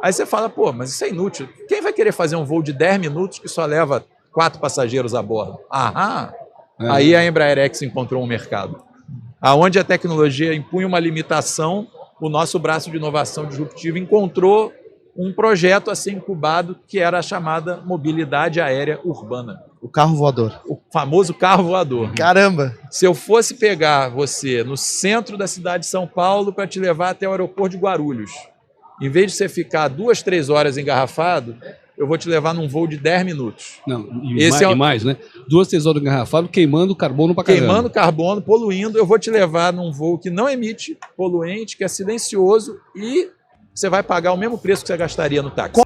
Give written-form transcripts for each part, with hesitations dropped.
Aí você fala, pô, mas isso é inútil. Quem vai querer fazer um voo de 10 minutos que só leva 4 passageiros a bordo? Aí a Embraer X encontrou um mercado. Aonde a tecnologia impunha uma limitação, o nosso braço de inovação disruptiva encontrou um projeto a ser incubado que era a chamada mobilidade aérea urbana. O carro voador. O famoso carro voador. Caramba! Se eu fosse pegar você no centro da cidade de São Paulo para te levar até o aeroporto de Guarulhos, em vez de você ficar 2, 3 horas engarrafado, eu vou te levar num voo de 10 minutos. Não, e mais, né? 2, 3 horas engarrafado, queimando carbono pra caramba. Queimando carbono, poluindo. Eu vou te levar num voo que não emite poluente, que é silencioso e você vai pagar o mesmo preço que você gastaria no táxi.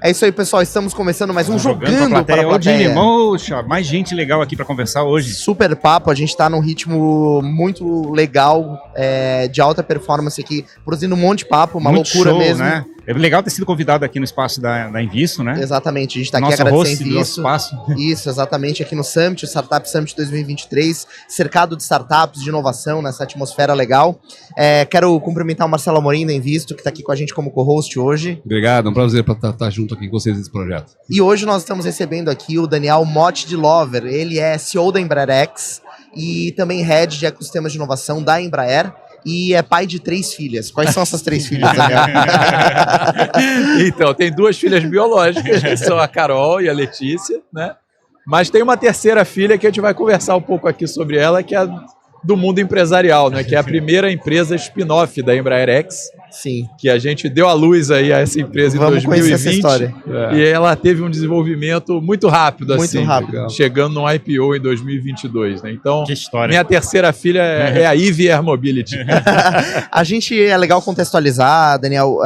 É isso aí, pessoal. Estamos começando mais um Jogando para a Plateia. Dini, moxa, mais gente legal aqui para conversar hoje. Super papo. A gente está num ritmo muito legal, de alta performance aqui, produzindo um monte de papo, uma muito loucura show, mesmo. Né? É legal ter sido convidado aqui no espaço da Invisto, né? Exatamente. A gente está aqui Nosso agradecendo host, isso. Espaço. Isso, exatamente. Aqui no Summit, o Startup Summit 2023, cercado de startups, de inovação, nessa atmosfera legal. Quero cumprimentar o Marcelo Amorim da Invisto, que está aqui com a gente como co-host hoje. Obrigado, é um prazer estar junto aqui com vocês nesse projeto. E hoje nós estamos recebendo aqui o Daniel Motti de Lover. Ele é CEO da Embraer X e também Head de Ecossistemas de Inovação da Embraer. E é pai de 3 filhas. Quais são essas 3 filhas, Daniel? Então, tem 2 filhas biológicas, que são a Carol e a Letícia, né? Mas tem uma terceira filha que a gente vai conversar um pouco aqui sobre ela, que é do mundo empresarial, né? Que é a primeira empresa spin-off da Embraer X. Sim. Que a gente deu a luz aí a essa empresa Vamos em 2020. conhecer essa história. E ela teve um desenvolvimento muito rápido, muito assim, rápido. Chegando no IPO em 2022, né? Então, que história. Minha terceira filha é a Eve Air Mobility. A gente é legal contextualizar, Daniel,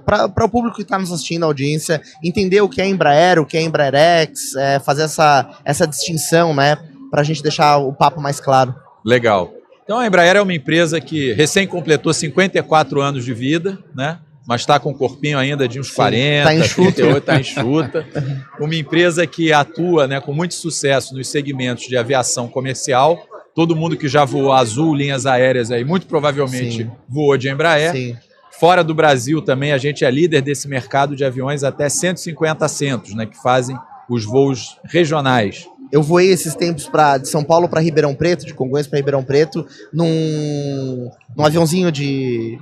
para o público que está nos assistindo, a audiência, entender o que é Embraer, o que é Embraer X, fazer essa distinção, né? Para a gente deixar o papo mais claro. Legal. Então, a Embraer é uma empresa que recém completou 54 anos de vida, né? Mas está com um corpinho ainda de uns 40, 38, está enxuta. Uma empresa que atua, né, com muito sucesso nos segmentos de aviação comercial. Todo mundo que já voou Azul, linhas aéreas, aí, muito provavelmente voou de Embraer. Sim. Fora do Brasil também, a gente é líder desse mercado de aviões até 150 assentos, né, que fazem os voos regionais. Eu voei esses tempos de São Paulo para Ribeirão Preto, de Congonhas para Ribeirão Preto, num aviãozinho de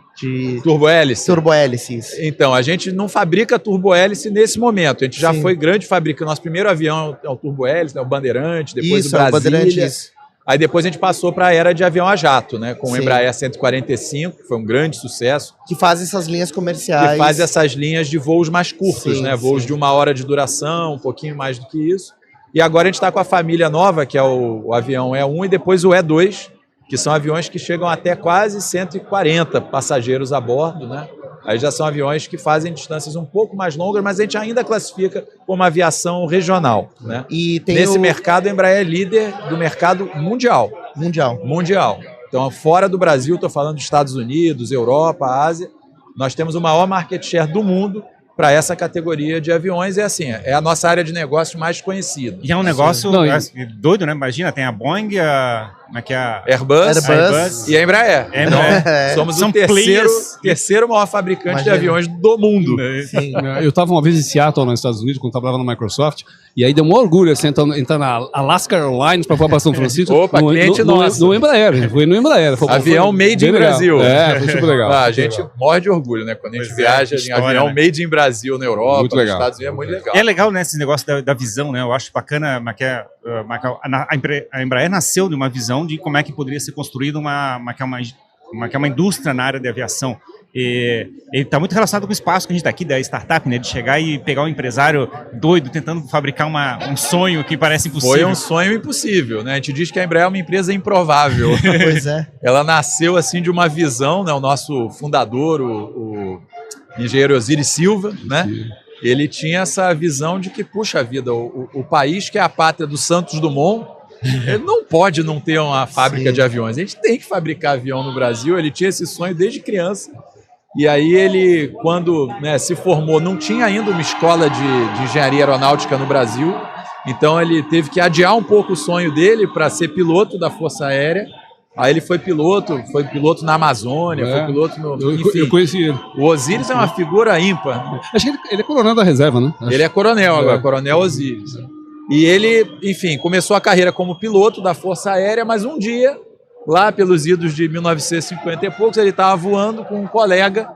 turbohélice. Turbohélice, isso. Então, a gente não fabrica turbohélice nesse momento. A gente já foi grande fabricante. Nosso primeiro avião é o turbohélice, né, o Bandeirante, depois isso, o Brasília. O Bandeirante, isso. Aí depois a gente passou para a era de avião a jato, né, com o Embraer 145, que foi um grande sucesso. Que faz essas linhas comerciais. Que faz essas linhas de voos mais curtos, né, voos de 1 hora de duração, um pouquinho mais do que isso. E agora a gente está com a família nova, que é o avião E1 e depois o E2, que são aviões que chegam até quase 140 passageiros a bordo, né? Aí já são aviões que fazem distâncias um pouco mais longas, mas a gente ainda classifica como aviação regional, né? E tem nesse mercado, a Embraer é líder do mercado mundial. Mundial. Então, fora do Brasil, estou falando dos Estados Unidos, Europa, Ásia, nós temos o maior market share do mundo para essa categoria de aviões. É a nossa área de negócio mais conhecida. E é um negócio doido, né? Imagina, tem a Boeing, como é que é a Airbus e a Embraer. Então, somos o terceiro maior fabricante de aviões do mundo. Sim. Eu estava uma vez em Seattle, nos Estados Unidos, quando trabalhava na Microsoft, e aí deu um orgulho assim, entrar na Alaska Airlines para São Francisco. Opa, cliente nosso. No Embraer, foi no Embraer. Avião made in Brasil. Foi super legal. A gente morre de orgulho, né? Quando a gente viaja em avião made in Brasil na Europa, muito legal. nos Estados Unidos, é muito legal. É legal, né, esse negócio da visão, né? Eu acho bacana, a Embraer nasceu de uma visão de como é que poderia ser construída uma indústria na área de aviação. E ele está muito relacionado com o espaço que a gente está aqui, da startup, né? De chegar e pegar um empresário doido, tentando fabricar um sonho que parece impossível. Foi um sonho impossível, né? A gente diz que a Embraer é uma empresa improvável. Pois é. Ela nasceu assim de uma visão, né? O nosso fundador, o engenheiro Osiris Silva, né? Ele tinha essa visão de que, puxa vida, o país que é a pátria do Santos Dumont, ele não pode não ter uma fábrica de aviões. A gente tem que fabricar avião no Brasil. Ele tinha esse sonho desde criança. E aí ele, quando se formou, não tinha ainda uma escola de engenharia aeronáutica no Brasil. Então ele teve que adiar um pouco o sonho dele para ser piloto da Força Aérea. Aí ele foi piloto na Amazônia, foi piloto no... Enfim, eu conheci ele. o Osiris é uma figura ímpar. Acho que ele é coronel da reserva, né? Ele é coronel agora, coronel Osiris. E ele, enfim, começou a carreira como piloto da Força Aérea, mas um dia, lá pelos idos de 1950 e poucos, ele estava voando com um colega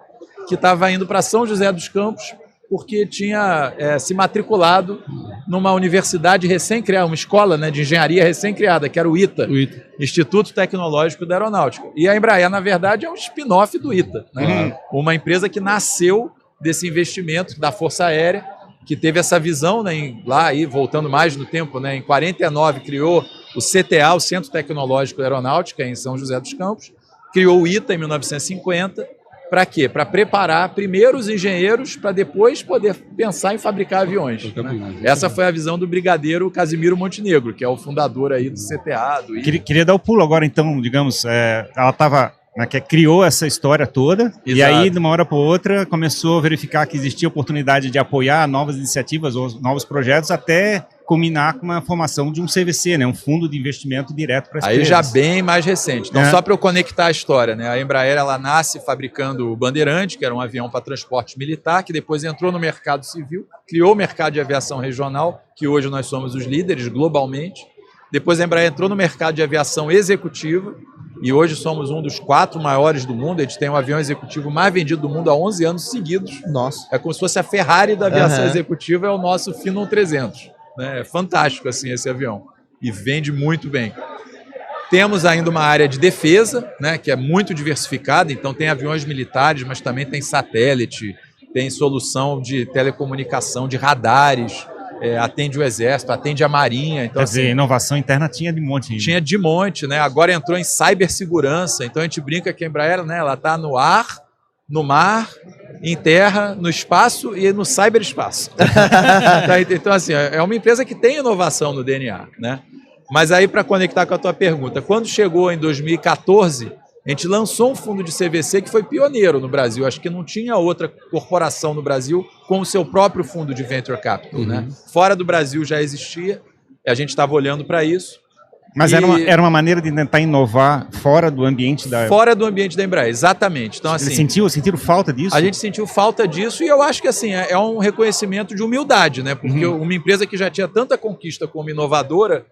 que estava indo para São José dos Campos, porque tinha se matriculado numa universidade recém-criada, uma escola, né, de engenharia recém-criada, que era o ITA, Instituto Tecnológico da Aeronáutica. E a Embraer, na verdade, é um spin-off do ITA, né? Uma empresa que nasceu desse investimento da Força Aérea, que teve essa visão, né, lá aí, voltando mais no tempo, né, em 49 criou o CTA, o Centro Tecnológico da Aeronáutica, em São José dos Campos, criou o ITA em 1950. Para quê? Para preparar primeiro os engenheiros para depois poder pensar em fabricar aviões. Né? Essa foi a visão do brigadeiro Casimiro Montenegro, que é o fundador aí do CTA. Do Queria dar o pulo agora, então, digamos, ela estava... que criou essa história toda. Exato. E aí, de uma hora para outra, começou a verificar que existia oportunidade de apoiar novas iniciativas ou novos projetos, até culminar com a formação de um CVC, né, um fundo de investimento direto para as empresas. Aí já bem mais recente. Então, só para eu conectar a história, né, a Embraer ela nasce fabricando o Bandeirante, que era um avião para transporte militar, que depois entrou no mercado civil, criou o mercado de aviação regional, que hoje nós somos os líderes globalmente. Depois a Embraer entrou no mercado de aviação executiva, e hoje somos um dos 4 maiores do mundo. A gente tem um avião executivo mais vendido do mundo há 11 anos seguidos. Nossa. É como se fosse a Ferrari da aviação executiva, é o nosso Phenom 300. Né? É fantástico assim, esse avião. E vende muito bem. Temos ainda uma área de defesa, né, que é muito diversificada. Então tem aviões militares, mas também tem satélite, tem solução de telecomunicação, de radares. Atende o Exército, atende a Marinha. Então, quer dizer, inovação interna tinha de monte. Ainda. Tinha de monte, né? Agora entrou em cibersegurança. Então a gente brinca que a Embraer, né, ela está no ar, no mar, em terra, no espaço e no cyberespaço. Então, assim, é uma empresa que tem inovação no DNA, né? Mas aí, para conectar com a tua pergunta, quando chegou em 2014, a gente lançou um fundo de CVC que foi pioneiro no Brasil. Acho que não tinha outra corporação no Brasil com o seu próprio fundo de Venture Capital. Né? Fora do Brasil já existia, a gente estava olhando para isso. Mas era uma maneira de tentar inovar fora do ambiente da... Fora do ambiente da Embraer, exatamente. Então, assim, sentiram falta disso? A gente sentiu falta disso e eu acho que assim, é um reconhecimento de humildade, né? Porque uma empresa que já tinha tanta conquista como inovadora,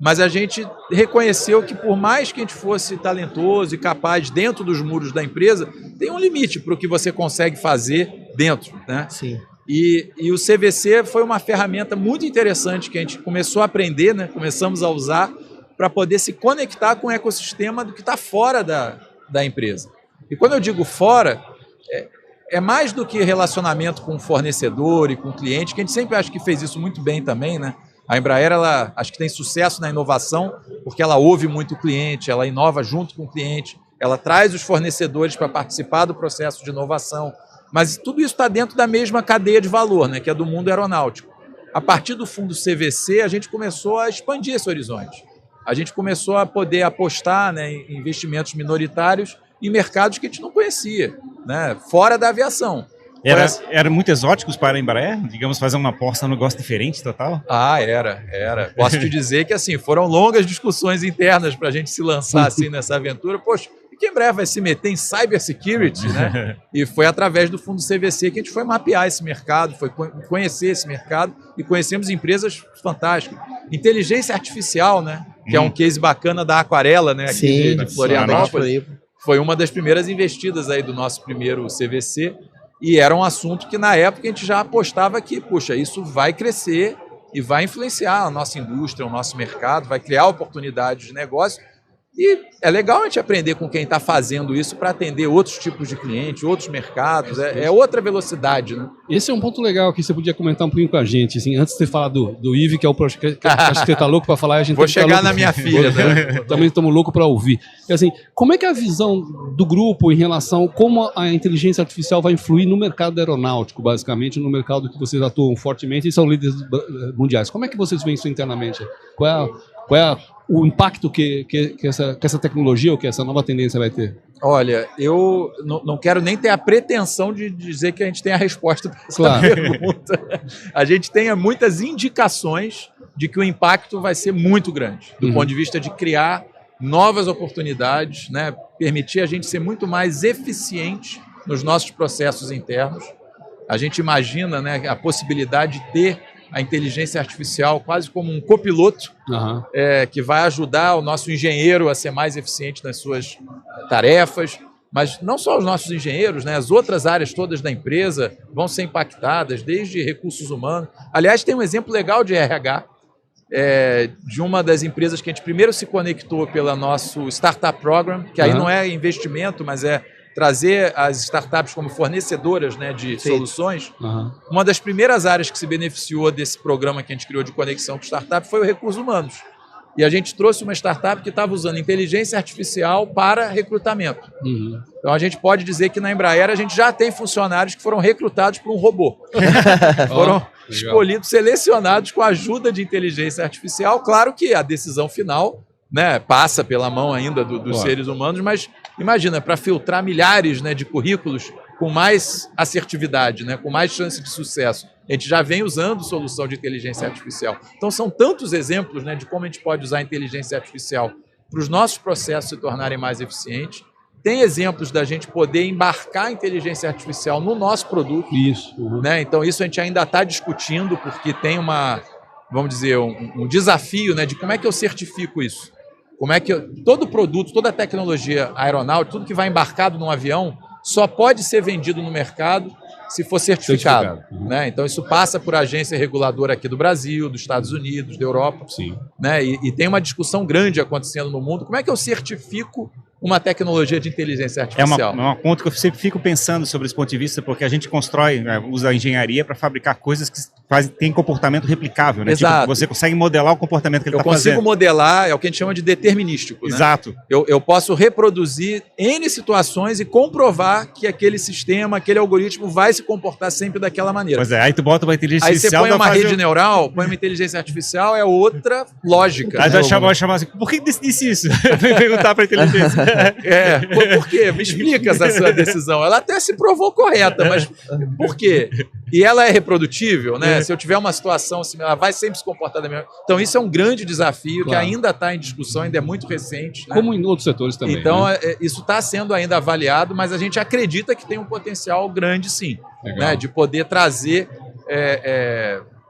mas a gente reconheceu que por mais que a gente fosse talentoso e capaz dentro dos muros da empresa, tem um limite para o que você consegue fazer dentro, né? Sim. E o CVC foi uma ferramenta muito interessante que a gente começou a aprender, né? Começamos a usar para poder se conectar com o ecossistema do que está fora da empresa. E quando eu digo fora, é mais do que relacionamento com o fornecedor e com o cliente, que a gente sempre acha que fez isso muito bem também, né? A Embraer, ela acho que tem sucesso na inovação porque ela ouve muito o cliente, ela inova junto com o cliente, ela traz os fornecedores para participar do processo de inovação, mas tudo isso está dentro da mesma cadeia de valor, né, que é do mundo aeronáutico. A partir do fundo CVC, a gente começou a expandir esse horizonte. A gente começou a poder apostar, né, em investimentos minoritários em mercados que a gente não conhecia, né, fora da aviação. Eram muito exóticos para a Embraer? Digamos, fazer uma aposta num negócio diferente total? Ah, era. Posso te dizer que assim, foram longas discussões internas para a gente se lançar assim, nessa aventura. Poxa, e que a Embraer vai se meter em cybersecurity, né? E foi através do fundo CVC que a gente foi mapear esse mercado, foi conhecer esse mercado e conhecemos empresas fantásticas. Inteligência artificial, né? Que é um case bacana da Aquarela, né? Aqui de Florianópolis. Foi uma das primeiras investidas aí do nosso primeiro CVC. E era um assunto que, na época, a gente já apostava que, puxa, isso vai crescer e vai influenciar a nossa indústria, o nosso mercado, vai criar oportunidades de negócio. E é legal a gente aprender com quem está fazendo isso para atender outros tipos de clientes, outros mercados. É outra velocidade, né? Esse é um ponto legal que você podia comentar um pouquinho com a gente. Assim, antes de você falar do IVE, que é o projeto que acho que você está louco para falar. A gente vou chegar na minha filha. Né? Também estamos loucos para ouvir. E, assim, como é que é a visão do grupo em relação a como a inteligência artificial vai influir no mercado aeronáutico, basicamente, no mercado que vocês atuam fortemente e são líderes mundiais? Como é que vocês veem isso internamente? Qual é o impacto que essa tecnologia ou que essa nova tendência vai ter? Olha, eu não quero nem ter a pretensão de dizer que a gente tem a resposta para essa pergunta. A gente tem muitas indicações de que o impacto vai ser muito grande, do ponto de vista de criar novas oportunidades, né? Permitir a gente ser muito mais eficiente nos nossos processos internos. A gente imagina, né, a possibilidade de ter a inteligência artificial quase como um copiloto, que vai ajudar o nosso engenheiro a ser mais eficiente nas suas tarefas, mas não só os nossos engenheiros, né, as outras áreas todas da empresa vão ser impactadas, desde recursos humanos. Aliás, tem um exemplo legal de RH, de uma das empresas que a gente primeiro se conectou pelo nosso Startup Program, que aí não é investimento, mas é trazer as startups como fornecedoras, né, de soluções. Uma das primeiras áreas que se beneficiou desse programa que a gente criou de conexão com startup foi o recursos humanos. E a gente trouxe uma startup que estava usando inteligência artificial para recrutamento. Então a gente pode dizer que na Embraer a gente já tem funcionários que foram recrutados por um robô. Foram escolhidos, selecionados com a ajuda de inteligência artificial. Claro que a decisão final, né, passa pela mão ainda dos seres humanos, mas imagina, para filtrar milhares, né, de currículos com mais assertividade, né, com mais chance de sucesso. A gente já vem usando solução de inteligência artificial. Então são tantos exemplos, né, de como a gente pode usar a inteligência artificial para os nossos processos se tornarem mais eficientes. Tem exemplos da gente poder embarcar a inteligência artificial no nosso produto. Né? Então isso a gente ainda está discutindo, porque tem vamos dizer, um desafio, né, de como é que eu certifico isso. Como é que todo produto, toda tecnologia aeronáutica, tudo que vai embarcado num avião, só pode ser vendido no mercado se for certificado. Né? Então isso passa por agência reguladora aqui do Brasil, dos Estados Unidos, da Europa. Né? E tem uma discussão grande acontecendo no mundo. Como é que eu certifico uma tecnologia de inteligência artificial? É uma ponto que eu sempre fico pensando sobre esse ponto de vista, porque a gente constrói, usa a engenharia para fabricar coisas que têm comportamento replicável, né? Exato. Tipo, você consegue modelar o comportamento que ele está fazendo. Eu consigo modelar, é o que a gente chama de determinístico. Exato. Né? Eu posso reproduzir N situações e comprovar que aquele sistema, aquele algoritmo vai se comportar sempre daquela maneira. Pois é, aí tu bota uma inteligência artificial... Aí você põe uma rede neural, põe uma inteligência artificial, é outra lógica. Aí vai chamar assim, por que disse isso? Vem perguntar para a inteligência. Por quê? Me explica essa sua decisão. Ela até se provou correta, mas por quê? E ela é reprodutível, né? Se eu tiver uma situação assim, ela vai sempre se comportar da mesma... Então isso é um grande desafio que ainda está em discussão, ainda é muito recente. Né? Como em outros setores também. Então né? Isso está sendo ainda avaliado, mas a gente acredita que tem um potencial grande sim, né? De poder trazer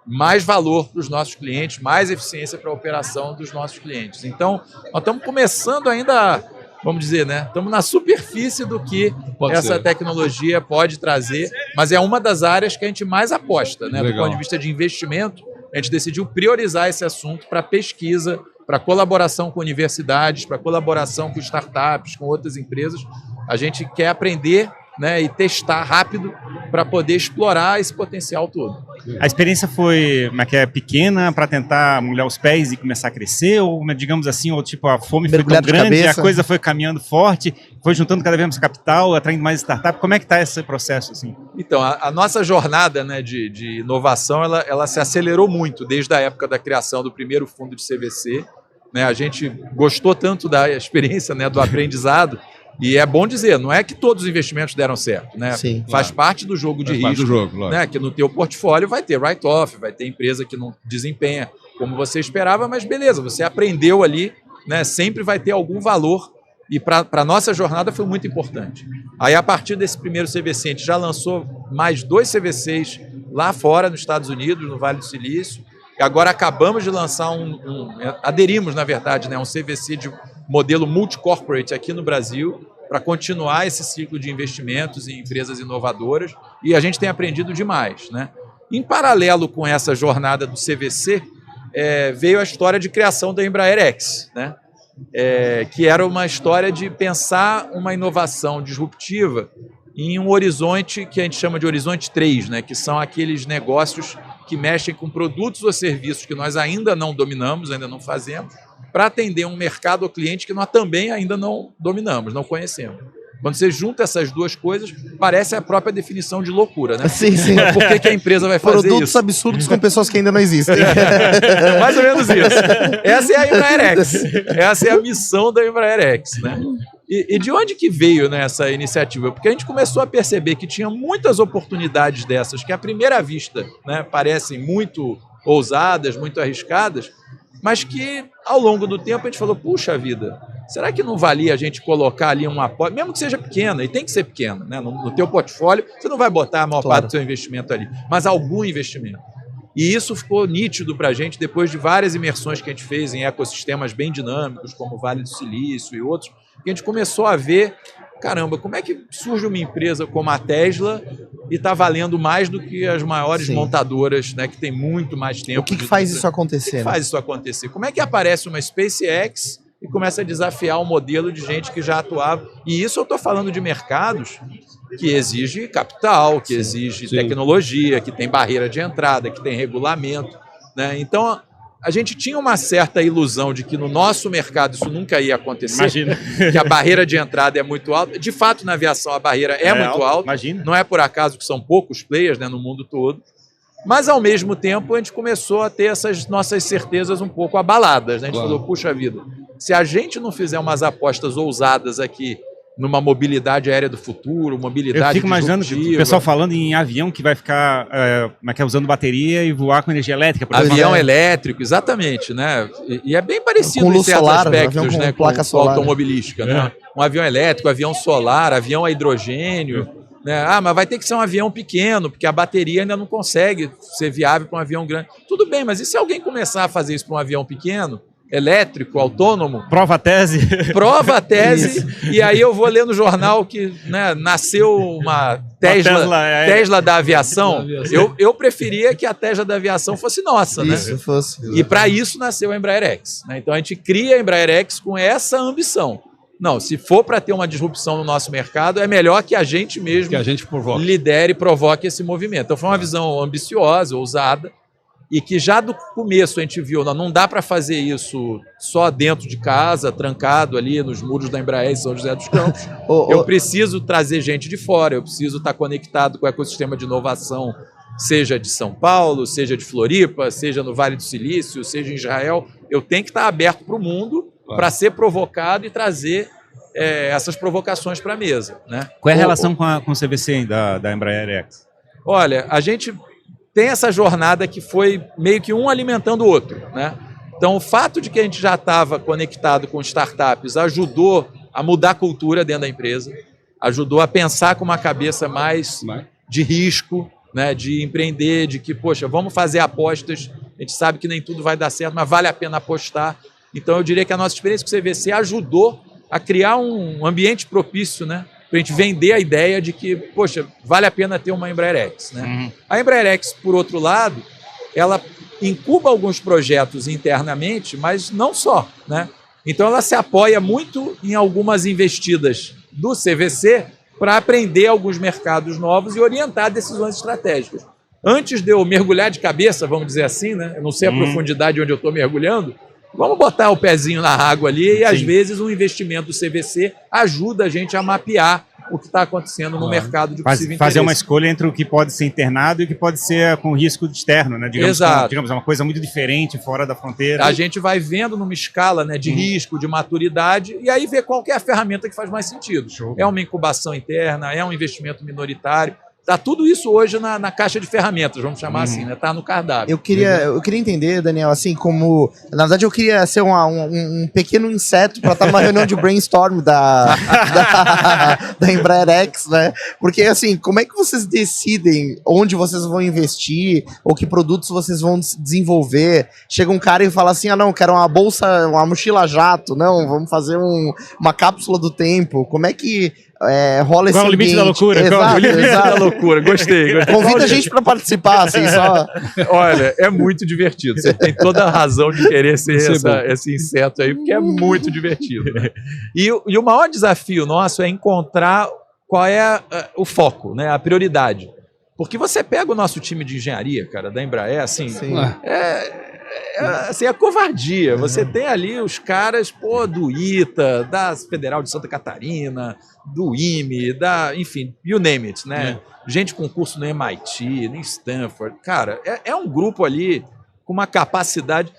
mais valor para os nossos clientes, mais eficiência para a operação dos nossos clientes. Então nós estamos começando ainda... Vamos dizer, né? Estamos na superfície do que essa tecnologia pode trazer, mas é uma das áreas que a gente mais aposta, né? Do ponto de vista de investimento, a gente decidiu priorizar esse assunto para pesquisa, para colaboração com universidades, para colaboração com startups, com outras empresas. A gente quer aprender, né, e testar rápido para poder explorar esse potencial todo. A experiência foi pequena para tentar molhar os pés e começar a crescer, ou digamos assim, ou tipo a fome foi tão grande, a coisa foi caminhando forte, foi juntando cada vez mais capital, atraindo mais startup. Como é que está esse processo assim? Então, a nossa jornada, né, de inovação, ela se acelerou muito desde a época da criação do primeiro fundo de CVC. Né? A gente gostou tanto da experiência, né, do aprendizado. E é bom dizer, não é que todos os investimentos deram certo, né? Sim, faz parte do jogo de risco, né? Que no teu portfólio vai ter write-off, vai ter empresa que não desempenha como você esperava, mas beleza, você aprendeu ali, né? Sempre vai ter algum valor e para a nossa jornada foi muito importante. Aí a partir desse primeiro CVC, a gente já lançou mais 2 CVCs lá fora, nos Estados Unidos, no Vale do Silício, e agora acabamos de lançar aderimos, na verdade, né? Um CVC de modelo multi-corporate aqui no Brasil, para continuar esse ciclo de investimentos em empresas inovadoras, e a gente tem aprendido demais. Né? Em paralelo com essa jornada do CVC, veio a história de criação da Embraer X, né? Que era uma história de pensar uma inovação disruptiva em um horizonte que a gente chama de horizonte 3, né? Que são aqueles negócios que mexem com produtos ou serviços que nós ainda não dominamos, ainda não fazemos, para atender um mercado ou cliente que nós também ainda não dominamos, não conhecemos. Quando você junta essas duas coisas, parece a própria definição de loucura, né? Sim, sim. Por que a empresa vai fazer Produtos isso? absurdos com pessoas que ainda não existem. É mais ou menos isso. Essa é a Embraer X. Essa é a missão da Embraer X, né? E de onde que veio, né, essa iniciativa? Porque a gente começou a perceber que tinha muitas oportunidades dessas que à primeira vista, né, parecem muito ousadas, muito arriscadas, mas que ao longo do tempo a gente falou, puxa vida, será que não valia a gente colocar ali uma aposta, mesmo que seja pequena, e tem que ser pequena, né? No teu portfólio, você não vai botar a maior parte do seu investimento ali, mas algum investimento. E isso ficou nítido para a gente depois de várias imersões que a gente fez em ecossistemas bem dinâmicos, como o Vale do Silício e outros, que a gente começou a ver, caramba, como é que surge uma empresa como a Tesla e está valendo mais do que as maiores montadoras, né, que tem muito mais tempo. O que faz isso acontecer? O que faz isso acontecer? Como é que aparece uma SpaceX e começa a desafiar um modelo de gente que já atuava? E isso eu estou falando de mercados que exige capital, que exige tecnologia, que tem barreira de entrada, que tem regulamento, né? Então, a gente tinha uma certa ilusão de que no nosso mercado isso nunca ia acontecer. Imagina. Que a barreira de entrada é muito alta. De fato, na aviação, a barreira é muito alta. Imagina. Não é por acaso que são poucos players, né, no mundo todo. Mas, ao mesmo tempo, a gente começou a ter essas nossas certezas um pouco abaladas, né? A gente falou, puxa vida, se a gente não fizer umas apostas ousadas aqui numa mobilidade aérea do futuro, mobilidade Eu fico imaginando o pessoal falando em avião que vai ficar usando bateria e voar com energia elétrica. Por avião elétrico, exatamente, né? E é bem parecido em certos aspectos, né, com automobilística, né? Um avião elétrico, avião solar, avião a hidrogênio, né? Ah, mas vai ter que ser um avião pequeno, porque a bateria ainda não consegue ser viável para um avião grande. Tudo bem, mas e se alguém começar a fazer isso para um avião pequeno, elétrico, autônomo? Prova a tese. Prova a tese, e aí eu vou ler no jornal que, né, nasceu uma Tesla da aviação. Eu preferia que a Tesla da aviação fosse nossa, né? Isso fosse. E para isso nasceu a Embraer X, né? Então a gente cria a Embraer X com essa ambição. Não, se for para ter uma disrupção no nosso mercado, é melhor que a gente mesmo lidere e provoque esse movimento. Então foi uma visão ambiciosa, ousada, e que já do começo a gente viu, não dá para fazer isso só dentro de casa, trancado ali nos muros da Embraer em São José dos Campos. Eu preciso trazer gente de fora, eu preciso estar conectado com o ecossistema de inovação, seja de São Paulo, seja de Floripa, seja no Vale do Silício, seja em Israel. Eu tenho que estar aberto para o mundo para ser provocado e trazer essas provocações para a mesa, né? Qual é a relação com o CVC da Embraer X? Olha, a gente tem essa jornada que foi meio que um alimentando o outro, né? Então, o fato de que a gente já estava conectado com startups ajudou a mudar a cultura dentro da empresa, ajudou a pensar com uma cabeça mais de risco, né? De empreender, de que, poxa, vamos fazer apostas, a gente sabe que nem tudo vai dar certo, mas vale a pena apostar. Então, eu diria que a nossa experiência com o CVC ajudou a criar um ambiente propício, né, para a gente vender a ideia de que, poxa, vale a pena ter uma Embraer X, né? A Embraer X, por outro lado, ela incuba alguns projetos internamente, mas não só, né? Então ela se apoia muito em algumas investidas do CVC para aprender alguns mercados novos e orientar decisões estratégicas. Antes de eu mergulhar de cabeça, vamos dizer assim, né? Eu não sei a profundidade onde eu estou mergulhando, vamos botar o pezinho na água ali e, às vezes, um investimento do CVC ajuda a gente a mapear o que está acontecendo no mercado de possível interesse. Fazer uma escolha entre o que pode ser internado e o que pode ser com risco externo, né? Exato. Digamos, é uma coisa muito diferente, fora da fronteira. A gente vai vendo numa escala, né, de risco, de maturidade, e aí vê qual que é a ferramenta que faz mais sentido. Show. É uma incubação interna, é um investimento minoritário. Tá tudo isso hoje na caixa de ferramentas, vamos chamar assim, né? Tá no cardápio. Eu queria entender, Daniel, assim, como... Na verdade, eu queria ser um pequeno inseto para estar numa reunião de brainstorm da Embraer X, né? Porque, assim, como é que vocês decidem onde vocês vão investir ou que produtos vocês vão desenvolver? Chega um cara e fala assim, não, quero uma bolsa, uma mochila jato, não, vamos fazer uma cápsula do tempo. Como é que... rola esse Qual é o limite da loucura? Exato, O limite da loucura, gostei. Convida a gente para participar, assim, só... Olha, é muito divertido. Você tem toda a razão de querer ser esse inseto aí, porque é muito divertido. Né? E o maior desafio nosso é encontrar qual é o foco, né? A prioridade. Porque você pega o nosso time de engenharia, cara, da Embraer, assim, assim, a covardia. Você tem ali os caras, do ITA, da Federal de Santa Catarina, do IME, enfim, you name it, né? Gente com curso no MIT, no Stanford. Cara, é um grupo ali com uma capacidade...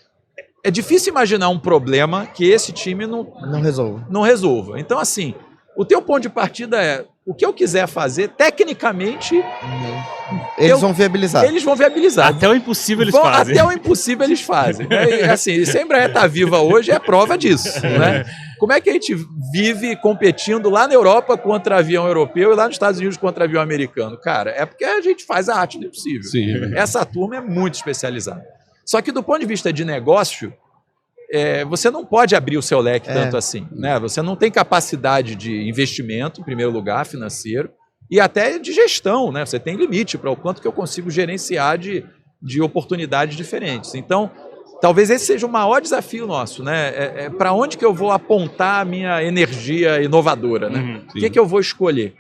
É difícil imaginar um problema que esse time não resolva. Então, assim, o teu ponto de partida o que eu quiser fazer, tecnicamente, Eles vão viabilizar. eles vão viabilizar. Até o impossível eles fazem. Até o impossível eles fazem. Né? E, assim, se a Embraer está viva hoje, é prova disso. Né? Como é que a gente vive competindo lá na Europa contra avião europeu e lá nos Estados Unidos contra avião americano? Cara, é porque a gente faz a arte do impossível. Sim, é verdade. Essa turma é muito especializada. Só que do ponto de vista de negócio, você não pode abrir o seu leque tanto assim. Né? Você não tem capacidade de investimento, em primeiro lugar, financeiro, e até de gestão. Né? Você tem limite para o quanto que eu consigo gerenciar de oportunidades diferentes. Então, talvez esse seja o maior desafio nosso. Né? Para onde que eu vou apontar a minha energia inovadora? Né? O que eu vou escolher?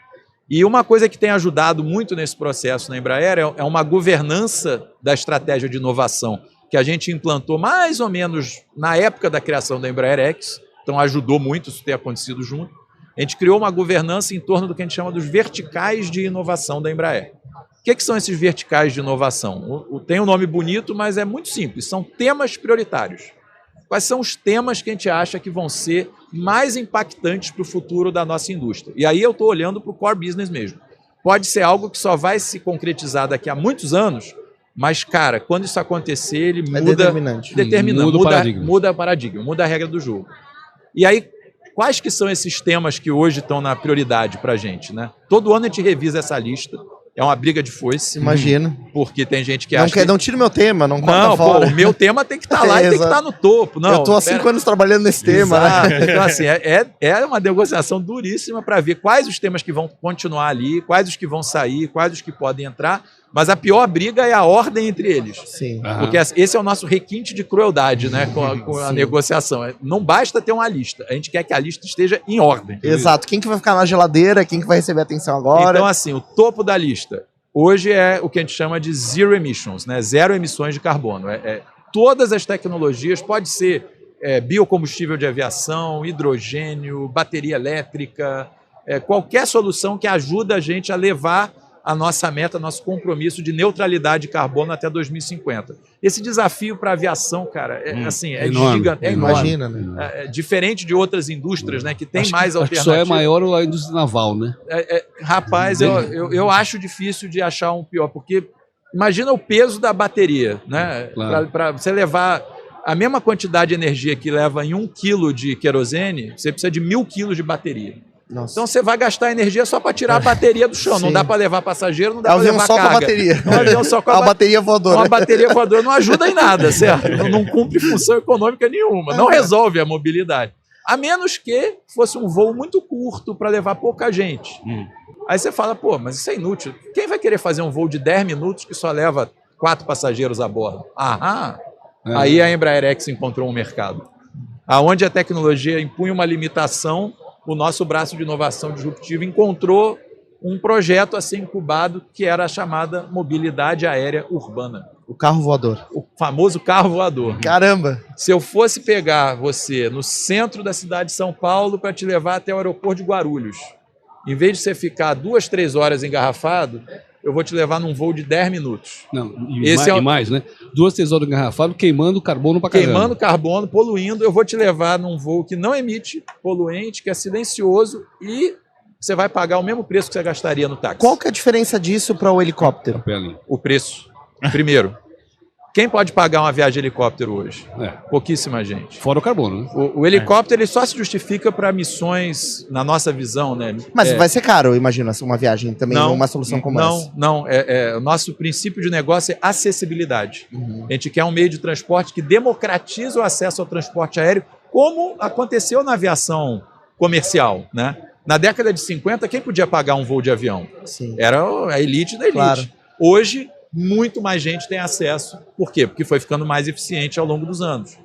E uma coisa que tem ajudado muito nesse processo na Embraer é uma governança da estratégia de inovação, que a gente implantou mais ou menos na época da criação da Embraer X, então ajudou muito isso ter acontecido junto. A gente criou uma governança em torno do que a gente chama dos verticais de inovação da Embraer. O que são esses verticais de inovação? Tem um nome bonito, mas é muito simples, são temas prioritários. Quais são os temas que a gente acha que vão ser mais impactantes para o futuro da nossa indústria? E aí eu estou olhando para o core business mesmo. Pode ser algo que só vai se concretizar daqui a muitos anos, mas, cara, quando isso acontecer, ele muda, muda o paradigma, muda a regra do jogo. E aí, quais que são esses temas que hoje estão na prioridade para a gente? Né? Todo ano a gente revisa essa lista. É uma briga de foice. Imagina. Porque tem gente que acha Não tire meu tema, não corta fora. O meu tema tem que estar lá e tem que estar no topo. Não, eu estou há 5 anos trabalhando nesse tema. Né? Então, assim, é uma negociação duríssima para ver quais os temas que vão continuar ali, quais os que vão sair, quais os que podem entrar. Mas a pior briga é a ordem entre eles. Sim. Porque esse é o nosso requinte de crueldade, né, com a negociação. Não basta ter uma lista, a gente quer que a lista esteja em ordem. Exato. Quem que vai ficar na geladeira, quem que vai receber atenção agora. Então, assim, o topo da lista hoje é o que a gente chama de zero emissions, né? Zero emissões de carbono. Todas as tecnologias, pode ser biocombustível de aviação, hidrogênio, bateria elétrica, qualquer solução que ajuda a gente a levar a nossa meta, nosso compromisso de neutralidade de carbono até 2050. Esse desafio para a aviação, cara, enorme, gigante. É Imagina, né? Diferente de outras indústrias, né, que tem mais alternativas. Só é maior a indústria naval, né? Rapaz, eu acho difícil de achar um pior, porque imagina o peso da bateria, né? Claro. Para você levar a mesma quantidade de energia que leva em 1 quilo de querosene, você precisa de 1.000 quilos de bateria. Nossa. Então você vai gastar energia só para tirar a bateria do chão. Não dá para levar passageiro, não dá para levar só carga. Com a bateria. Um avião só com a bateria voadora. Uma bateria voadora não ajuda em nada, certo? Não cumpre função econômica nenhuma. Não resolve a mobilidade. A menos que fosse um voo muito curto para levar pouca gente. Aí você fala, pô, mas isso é inútil. Quem vai querer fazer um voo de 10 minutos que só leva 4 passageiros a bordo? Aí a Embraer X encontrou um mercado. Aonde a tecnologia impunha uma limitação, o nosso braço de inovação disruptiva encontrou um projeto a ser incubado que era a chamada mobilidade aérea urbana. O carro voador. O famoso carro voador. Caramba! Se eu fosse pegar você no centro da cidade de São Paulo para te levar até o aeroporto de Guarulhos, em vez de você ficar 2, 3 horas engarrafado, eu vou te levar num voo de 10 minutos. Não, e mais, né? 2, 3 horas engarrafado, queimando carbono pra caramba. Queimando carbono, poluindo. Eu vou te levar num voo que não emite poluente, que é silencioso e você vai pagar o mesmo preço que você gastaria no táxi. Qual que é a diferença disso para o helicóptero? O preço. Primeiro, quem pode pagar uma viagem de helicóptero hoje? Pouquíssima gente. Fora o carbono, né? O helicóptero ele só se justifica para missões, na nossa visão, né? Mas vai ser caro, eu imagino, uma viagem também, uma solução como essa. Não. O nosso princípio de negócio é acessibilidade. A gente quer um meio de transporte que democratiza o acesso ao transporte aéreo, como aconteceu na aviação comercial, né? Na década de 50, quem podia pagar um voo de avião? Sim. Era a elite da elite. Claro. Hoje, muito mais gente tem acesso. Por quê? Porque foi ficando mais eficiente ao longo dos anos.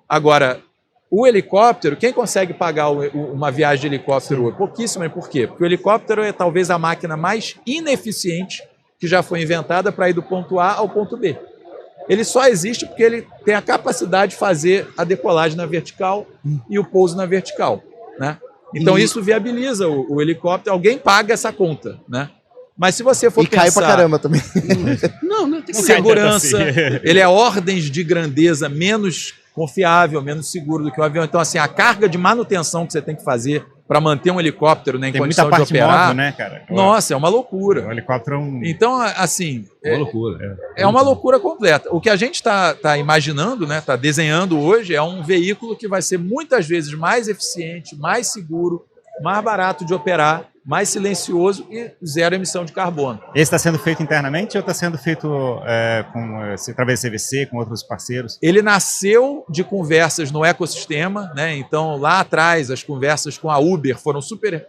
Agora, o helicóptero, quem consegue pagar uma viagem de helicóptero? Pouquíssimo. Por quê? Porque o helicóptero é talvez a máquina mais ineficiente que já foi inventada para ir do ponto A ao ponto B. Ele só existe porque ele tem a capacidade de fazer a decolagem na vertical e o pouso na vertical, né? Então isso viabiliza o helicóptero. Alguém paga essa conta, né? Mas se você for pensar... cai pra caramba também. Não tem segurança. Ele é ordens de grandeza menos confiável, menos seguro do que o avião. Então, assim, a carga de manutenção que você tem que fazer para manter um helicóptero, né, em Tem condição muita de parte operar. móvel, né, cara? Nossa, é uma loucura. O helicóptero é um... Então, assim, Uma loucura. é uma loucura completa. O que a gente está imaginando, né, está desenhando hoje, é um veículo que vai ser muitas vezes mais eficiente, mais seguro, mais barato de operar, mais silencioso e zero emissão de carbono. Esse está sendo feito internamente ou está sendo feito através do CVC, com outros parceiros? Ele nasceu de conversas no ecossistema, né? Então lá atrás as conversas com a Uber foram super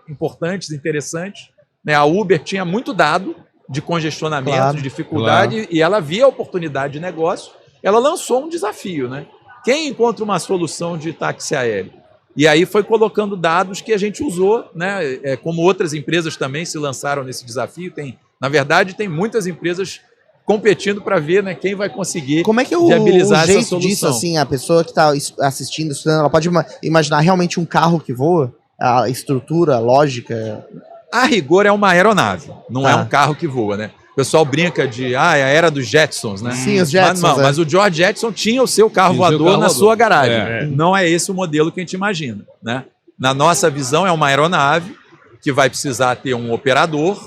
importantes, interessantes. Né? A Uber tinha muito dado de congestionamento, Claro, de dificuldade, e ela via a oportunidade de negócio. Ela lançou um desafio, né? Quem encontra uma solução de táxi aéreo? E aí foi colocando dados que a gente usou, né? Como outras empresas também se lançaram nesse desafio. Na verdade, tem muitas empresas competindo para ver, né, quem vai conseguir Como é que é o viabilizar essa jeito solução. disso, assim, a pessoa que está assistindo, estudando, ela pode imaginar realmente um carro que voa? A estrutura, a lógica... A rigor é uma aeronave, não Tá. é um carro que voa, né? O pessoal brinca de, é a era dos Jetsons, né? Sim, os Jetsons, Mas, não, é. mas o George Jetson tinha o seu carro Tinha o seu voador carro na voador. sua garagem. É. Não é esse o modelo que a gente imagina, né? Na nossa visão, é uma aeronave que vai precisar ter um operador,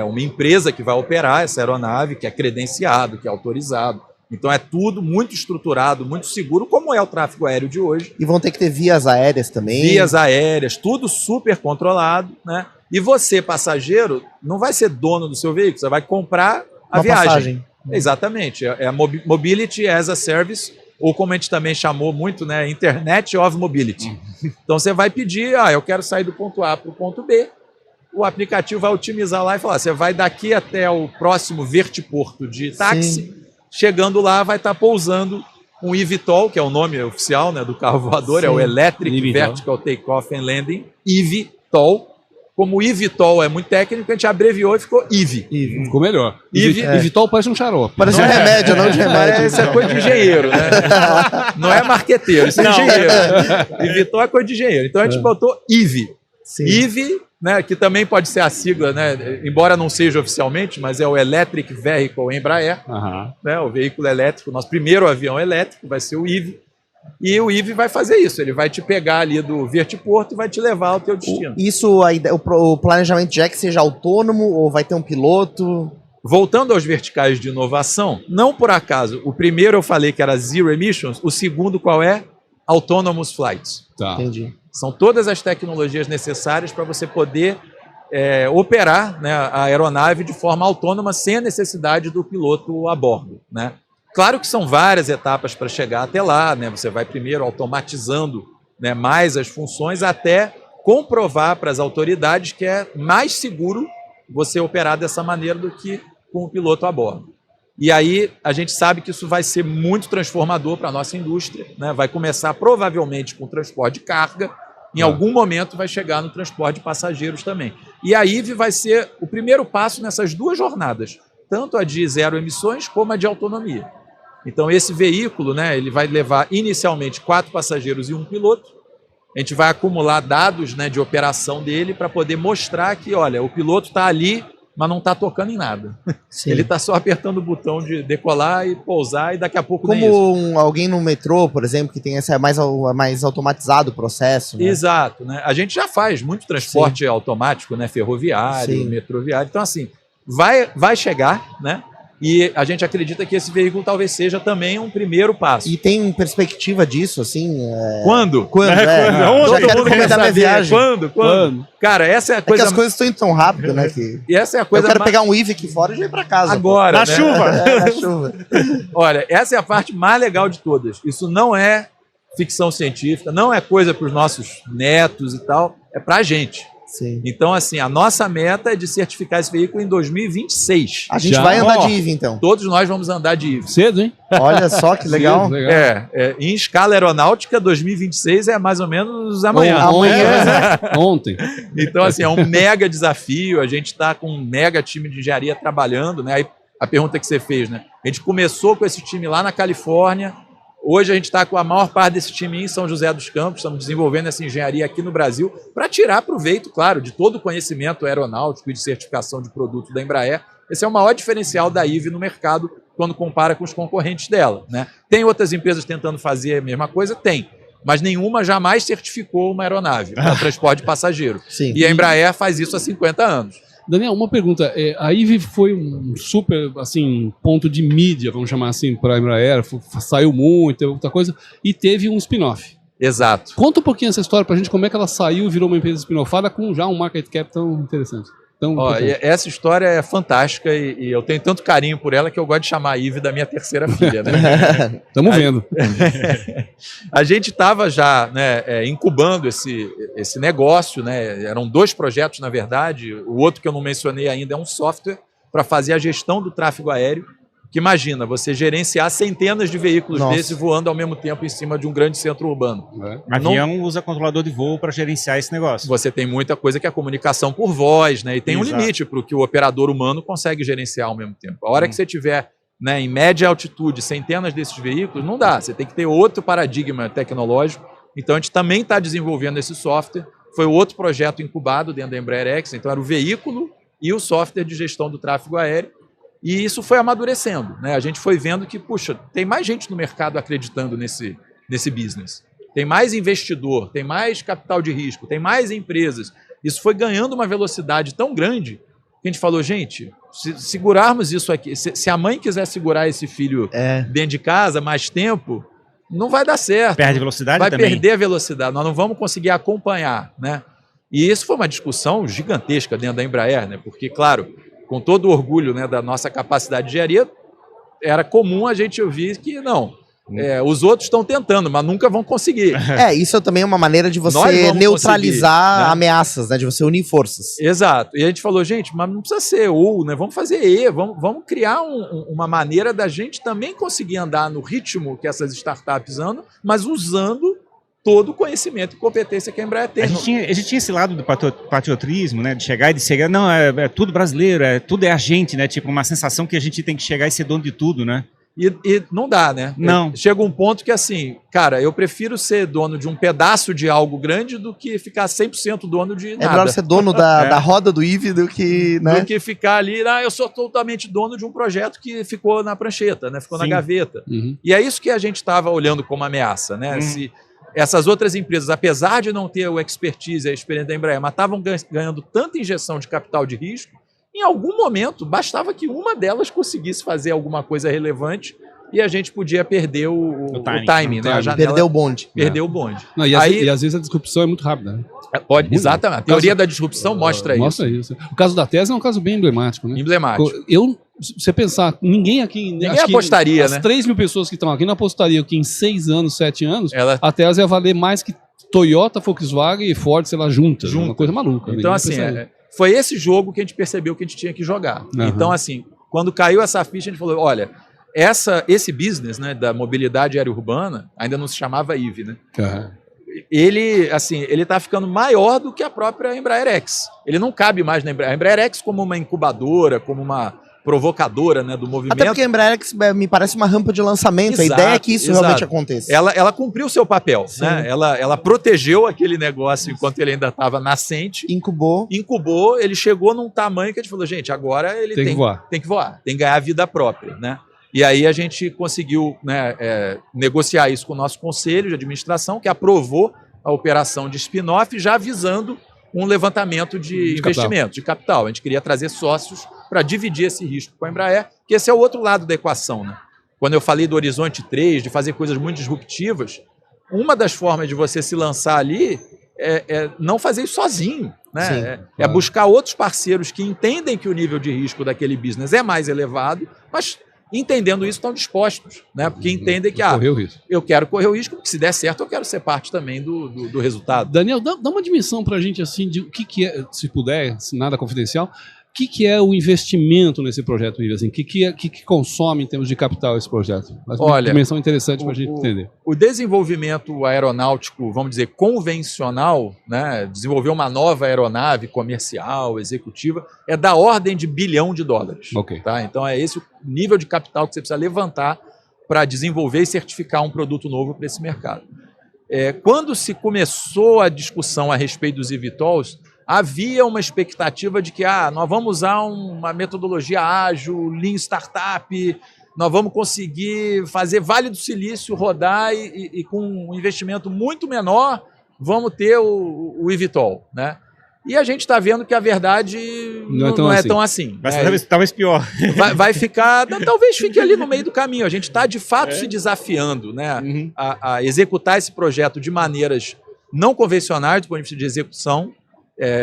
uma empresa que vai operar essa aeronave, que é credenciado, que é autorizado. Então é tudo muito estruturado, muito seguro, como é o tráfego aéreo de hoje. E vão ter que ter vias aéreas também. Vias aéreas, tudo super controlado, né? E você, passageiro, não vai ser dono do seu veículo, você vai comprar a Uma viagem. passagem. Exatamente, é a Mobility as a Service, ou como a gente também chamou muito, né, Internet of Mobility. Então você vai pedir, eu quero sair do ponto A para o ponto B, o aplicativo vai otimizar lá e falar, você vai daqui até o próximo vertiporto de táxi, Sim. chegando lá vai estar pousando um eVTOL, que é o nome oficial, né, do carro voador, Sim. é o Electric eVTOL. Vertical Takeoff and Landing, eVTOL. Como o eVTOL é muito técnico, a gente abreviou e ficou EV. Ficou melhor. E E Vitol parece um xarope. Parece um remédio, não de remédio. Isso é coisa de engenheiro, né? Não é marqueteiro, isso é engenheiro. eVTOL é coisa de engenheiro. Então a gente botou EV. Sim. EV, né, que também pode ser a sigla, né, embora não seja oficialmente, mas é o Electric Vehicle Embraer, Aham. né, o veículo elétrico, nosso primeiro avião elétrico vai ser o EV. E o EV vai fazer isso, ele vai te pegar ali do vertiporto e vai te levar ao teu destino. Isso, o planejamento de é que seja autônomo ou vai ter um piloto? Voltando aos verticais de inovação, não por acaso, o primeiro eu falei que era Zero Emissions, o segundo qual é? Autonomous Flights. Tá. Entendi. São todas as tecnologias necessárias para você poder operar, né, a aeronave de forma autônoma sem a necessidade do piloto a bordo, né? Claro que são várias etapas para chegar até lá, né? Você vai primeiro automatizando, né, mais as funções até comprovar para as autoridades que é mais seguro você operar dessa maneira do que com o piloto a bordo. E aí a gente sabe que isso vai ser muito transformador para a nossa indústria, né? Vai começar provavelmente com o transporte de carga, em algum momento vai chegar no transporte de passageiros também. E a IVE vai ser o primeiro passo nessas duas jornadas, tanto a de zero emissões como a de autonomia. Então esse veículo, né, ele vai levar inicialmente 4 passageiros e 1 piloto. A gente vai acumular dados, né, de operação dele para poder mostrar que, olha, o piloto está ali, mas não está tocando em nada. Sim. Ele está só apertando o botão de decolar e pousar e daqui a pouco nem isso. Como alguém no metrô, por exemplo, que tem esse mais automatizado o processo, né? Exato, né? A gente já faz muito transporte automático, né, ferroviário, Sim. metroviário. Então assim, vai chegar, né? E a gente acredita que esse veículo talvez seja também um primeiro passo. E tem perspectiva disso, assim? Quando? Quando? Onde Já Todo quero mundo quer comentar minha saber. viagem. Quando? Cara, essa é a É que coisa. as coisas estão indo tão rápido, né? Que E essa é a eu coisa quero mais- pegar um IVE aqui fora e já ir pra casa. agora. Na né? chuva! Na chuva. Olha, essa é a parte mais legal de todas. Isso não é ficção científica, não é coisa para os nossos netos e tal, é para a gente. Sim. Então, assim, a nossa meta é de certificar esse veículo em 2026. A gente Já? vai andar Ó. de IVE, então. Todos nós vamos andar de IVE. Cedo, hein? Olha só que legal. Cedo, legal. Em escala aeronáutica, 2026 é mais ou menos amanhã. Ontem. Então, assim, é um mega desafio. A gente está com um mega time de engenharia trabalhando, né? Aí, a pergunta que você fez, né? A gente começou com esse time lá na Califórnia. Hoje a gente está com a maior parte desse time em São José dos Campos. Estamos desenvolvendo essa engenharia aqui no Brasil para tirar proveito, claro, de todo o conhecimento aeronáutico e de certificação de produto da Embraer. Esse é o maior diferencial da IVE no mercado quando compara com os concorrentes dela, né? Tem outras empresas tentando fazer a mesma coisa? Tem. mas nenhuma jamais certificou uma aeronave para transporte de passageiro. Sim. E a Embraer faz isso há 50 anos. Daniel, uma pergunta. A IVE foi um super assim, ponto de mídia, vamos chamar assim, para a Embraer, saiu muito, outra coisa, e teve um spin-off. Exato. Conta um pouquinho essa história para a gente, como é que ela saiu e virou uma empresa spin-offada com já um market cap tão interessante. Essa história é fantástica e eu tenho tanto carinho por ela que eu gosto de chamar a IVE da minha terceira filha, né? Estamos vendo. A gente estava já, né, incubando esse negócio, né? Eram 2 projetos, na verdade. O outro que eu não mencionei ainda é um software para fazer a gestão do tráfego aéreo. Que imagina, você gerenciar centenas de veículos desses voando ao mesmo tempo em cima de um grande centro urbano. Avião usa controlador de voo para gerenciar esse negócio. Você tem muita coisa que é comunicação por voz, né? E tem um limite para o que o operador humano consegue gerenciar ao mesmo tempo. A hora que você tiver, né, em média altitude centenas desses veículos, não dá. Você tem que ter outro paradigma tecnológico. Então a gente também está desenvolvendo esse software. Foi outro projeto incubado dentro da Embraer X. Então era o veículo e o software de gestão do tráfego aéreo. E isso foi amadurecendo, né? A gente foi vendo que, puxa, tem mais gente no mercado acreditando nesse business. Tem mais investidor, tem mais capital de risco, tem mais empresas. Isso foi ganhando uma velocidade tão grande que a gente falou, gente, se segurarmos isso aqui, se a mãe quiser segurar esse filho dentro de casa mais tempo, não vai dar certo. Perde velocidade vai também. Vai perder a velocidade, nós não vamos conseguir acompanhar, né? E isso foi uma discussão gigantesca dentro da Embraer, né? Porque, claro, com todo o orgulho, né, da nossa capacidade de engenharia, era comum a gente ouvir que não, os outros estão tentando, mas nunca vão conseguir. Isso também é uma maneira de você neutralizar, né, ameaças, né, de você unir forças. Exato. E a gente falou, gente, mas não precisa ser ou, né, vamos fazer E, vamos criar uma maneira da gente também conseguir andar no ritmo que essas startups andam, mas usando todo o conhecimento e competência que a Embraer tem. A gente tinha esse lado do patriotismo, né? De chegar e de chegar, não, é tudo brasileiro, tudo é a gente, né? Tipo, uma sensação que a gente tem que chegar e ser dono de tudo, né? E não dá, né? Não. Chega um ponto que, assim, cara, eu prefiro ser dono de um pedaço de algo grande do que ficar 100% dono de nada. É melhor ser dono da roda do IVE do que, né? Do que ficar ali, eu sou totalmente dono de um projeto que ficou na prancheta, né? Ficou na gaveta. E é isso que a gente estava olhando como ameaça, né? Se essas outras empresas, apesar de não ter o expertise e a experiência da Embraer, mas estavam ganhando tanta injeção de capital de risco, em algum momento bastava que uma delas conseguisse fazer alguma coisa relevante e a gente podia perder o timing, né? A janela, perder o bonde. Perder o bonde. Não, e às vezes a disrupção é muito rápida, né? Exatamente. A teoria da disrupção mostra isso. Mostra isso. O caso da Tesla é um caso bem emblemático, né? Emblemático. Você pensar, ninguém aqui... Ninguém apostaria, né? As 3 mil pessoas que estão aqui não apostariam que em 6 anos, 7 anos, a Tesla ia valer mais que Toyota, Volkswagen e Ford, sei lá, juntas. Uma coisa maluca. Então, assim, foi esse jogo que a gente percebeu que a gente tinha que jogar. Então, assim, quando caiu essa ficha, a gente falou, olha, esse business, né, da mobilidade aérea urbana, ainda não se chamava IVE, né? Ele está ficando maior do que a própria Embraer X. Ele não cabe mais na Embraer. A Embraer X como uma incubadora, como uma provocadora, né, do movimento. Até porque a Embraer X me parece uma rampa de lançamento. Exato, a ideia é que isso realmente aconteça. Ela cumpriu o seu papel, né? Ela protegeu aquele negócio enquanto ele ainda estava nascente. Incubou, ele chegou num tamanho que a gente falou, gente, agora ele tem que voar, tem que ganhar vida própria, né? E aí a gente conseguiu, né, negociar isso com o nosso conselho de administração, que aprovou a operação de spin-off, já visando um levantamento de investimento, de capital. A gente queria trazer sócios para dividir esse risco com a Embraer, que esse é o outro lado da equação, né? Quando eu falei do Horizonte 3, de fazer coisas muito disruptivas, uma das formas de você se lançar ali é não fazer isso sozinho, né? É buscar outros parceiros que entendem que o nível de risco daquele business é mais elevado, mas entendendo isso estão dispostos, né? Porque entendem que eu quero correr o risco, porque se der certo eu quero ser parte também do resultado. Daniel, dá uma dimensão para a gente assim de o que é, se puder, se nada confidencial, o que é o investimento nesse projeto, assim? O que consome em termos de capital esse projeto? Uma dimensão interessante para a gente entender. O desenvolvimento aeronáutico, vamos dizer, convencional, né, desenvolver uma nova aeronave comercial, executiva, é da ordem de $1 bilhão. Tá? Então é esse o nível de capital que você precisa levantar para desenvolver e certificar um produto novo para esse mercado. Quando se começou a discussão a respeito dos eVTOLs, havia uma expectativa de que nós vamos usar uma metodologia ágil, Lean Startup, nós vamos conseguir fazer Vale do Silício rodar e com um investimento muito menor, vamos ter o eVTOL, né? E a gente está vendo que a verdade não é tão assim. Vai ser talvez pior. Vai ficar, talvez fique ali no meio do caminho. A gente está, de fato, se desafiando, né, a executar esse projeto de maneiras não convencionais do ponto de vista de execução,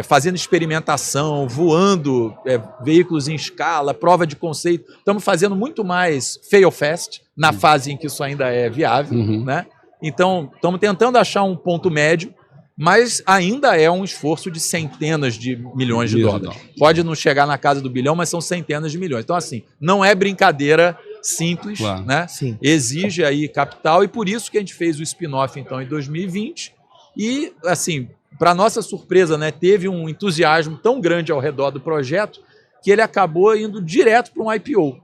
fazendo experimentação, voando veículos em escala, prova de conceito. Estamos fazendo muito mais fail fast, na fase em que isso ainda é viável, né? Então, estamos tentando achar um ponto médio, mas ainda é um esforço de centenas de milhões de dólares. Pode não chegar na casa do bilhão, mas são centenas de milhões. Então, assim, não é brincadeira simples, né? Sim. Exige aí capital, e por isso que a gente fez o spin-off, então, em 2020. E, assim, para nossa surpresa, né, teve um entusiasmo tão grande ao redor do projeto que ele acabou indo direto para um IPO,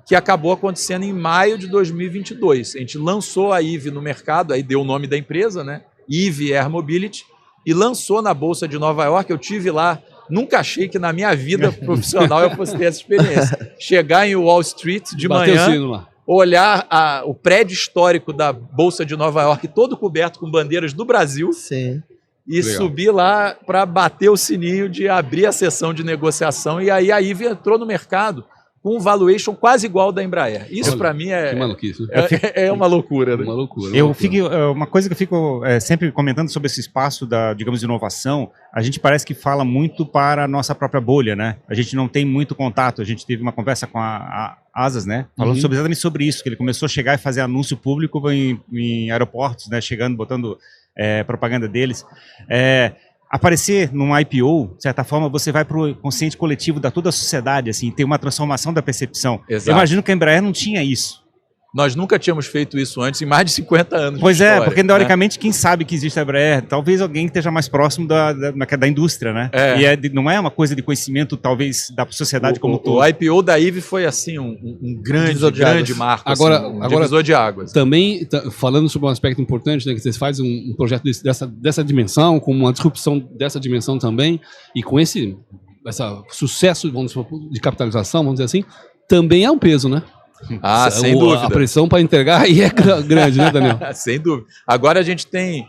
que acabou acontecendo em maio de 2022. A gente lançou a Eve no mercado, aí deu o nome da empresa, né? Eve Air Mobility, e lançou na Bolsa de Nova York. Eu tive lá, nunca achei que na minha vida profissional eu fosse ter essa experiência. Chegar em Wall Street de manhã, olhar o prédio histórico da Bolsa de Nova York todo coberto com bandeiras do Brasil. Sim. E subir lá para bater o sininho de abrir a sessão de negociação. E aí a Eve entrou no mercado com um valuation quase igual ao da Embraer. Isso para mim que maluquice. É uma loucura. Né? Uma loucura. Uma coisa que eu fico sempre comentando sobre esse espaço da, digamos, de inovação, a gente parece que fala muito para a nossa própria bolha, né? A gente não tem muito contato. A gente teve uma conversa com a Asas, né? Falando exatamente sobre isso, que ele começou a chegar e fazer anúncio público em aeroportos, né? Chegando, botando propaganda deles. Aparecer num IPO, de certa forma, você vai para o consciente coletivo da toda a sociedade, assim, tem uma transformação da percepção. Exato. Eu imagino que a Embraer não tinha isso. Nós nunca tínhamos feito isso antes, em mais de 50 anos. Pois de história, porque teoricamente, quem sabe que existe a Embraer? Talvez alguém que esteja mais próximo da indústria, né? E não é uma coisa de conhecimento, talvez, da sociedade como um todo. O IPO da Eve foi, assim, um grande marco, agora, assim, divisor de águas. Também, falando sobre um aspecto importante, né, que vocês fazem um projeto dessa dimensão, com uma disrupção dessa dimensão também, e com esse sucesso de capitalização, vamos dizer assim, também é um peso, né? Sem dúvida. A pressão para entregar aí é grande, né, Daniel? Sem dúvida. Agora a gente tem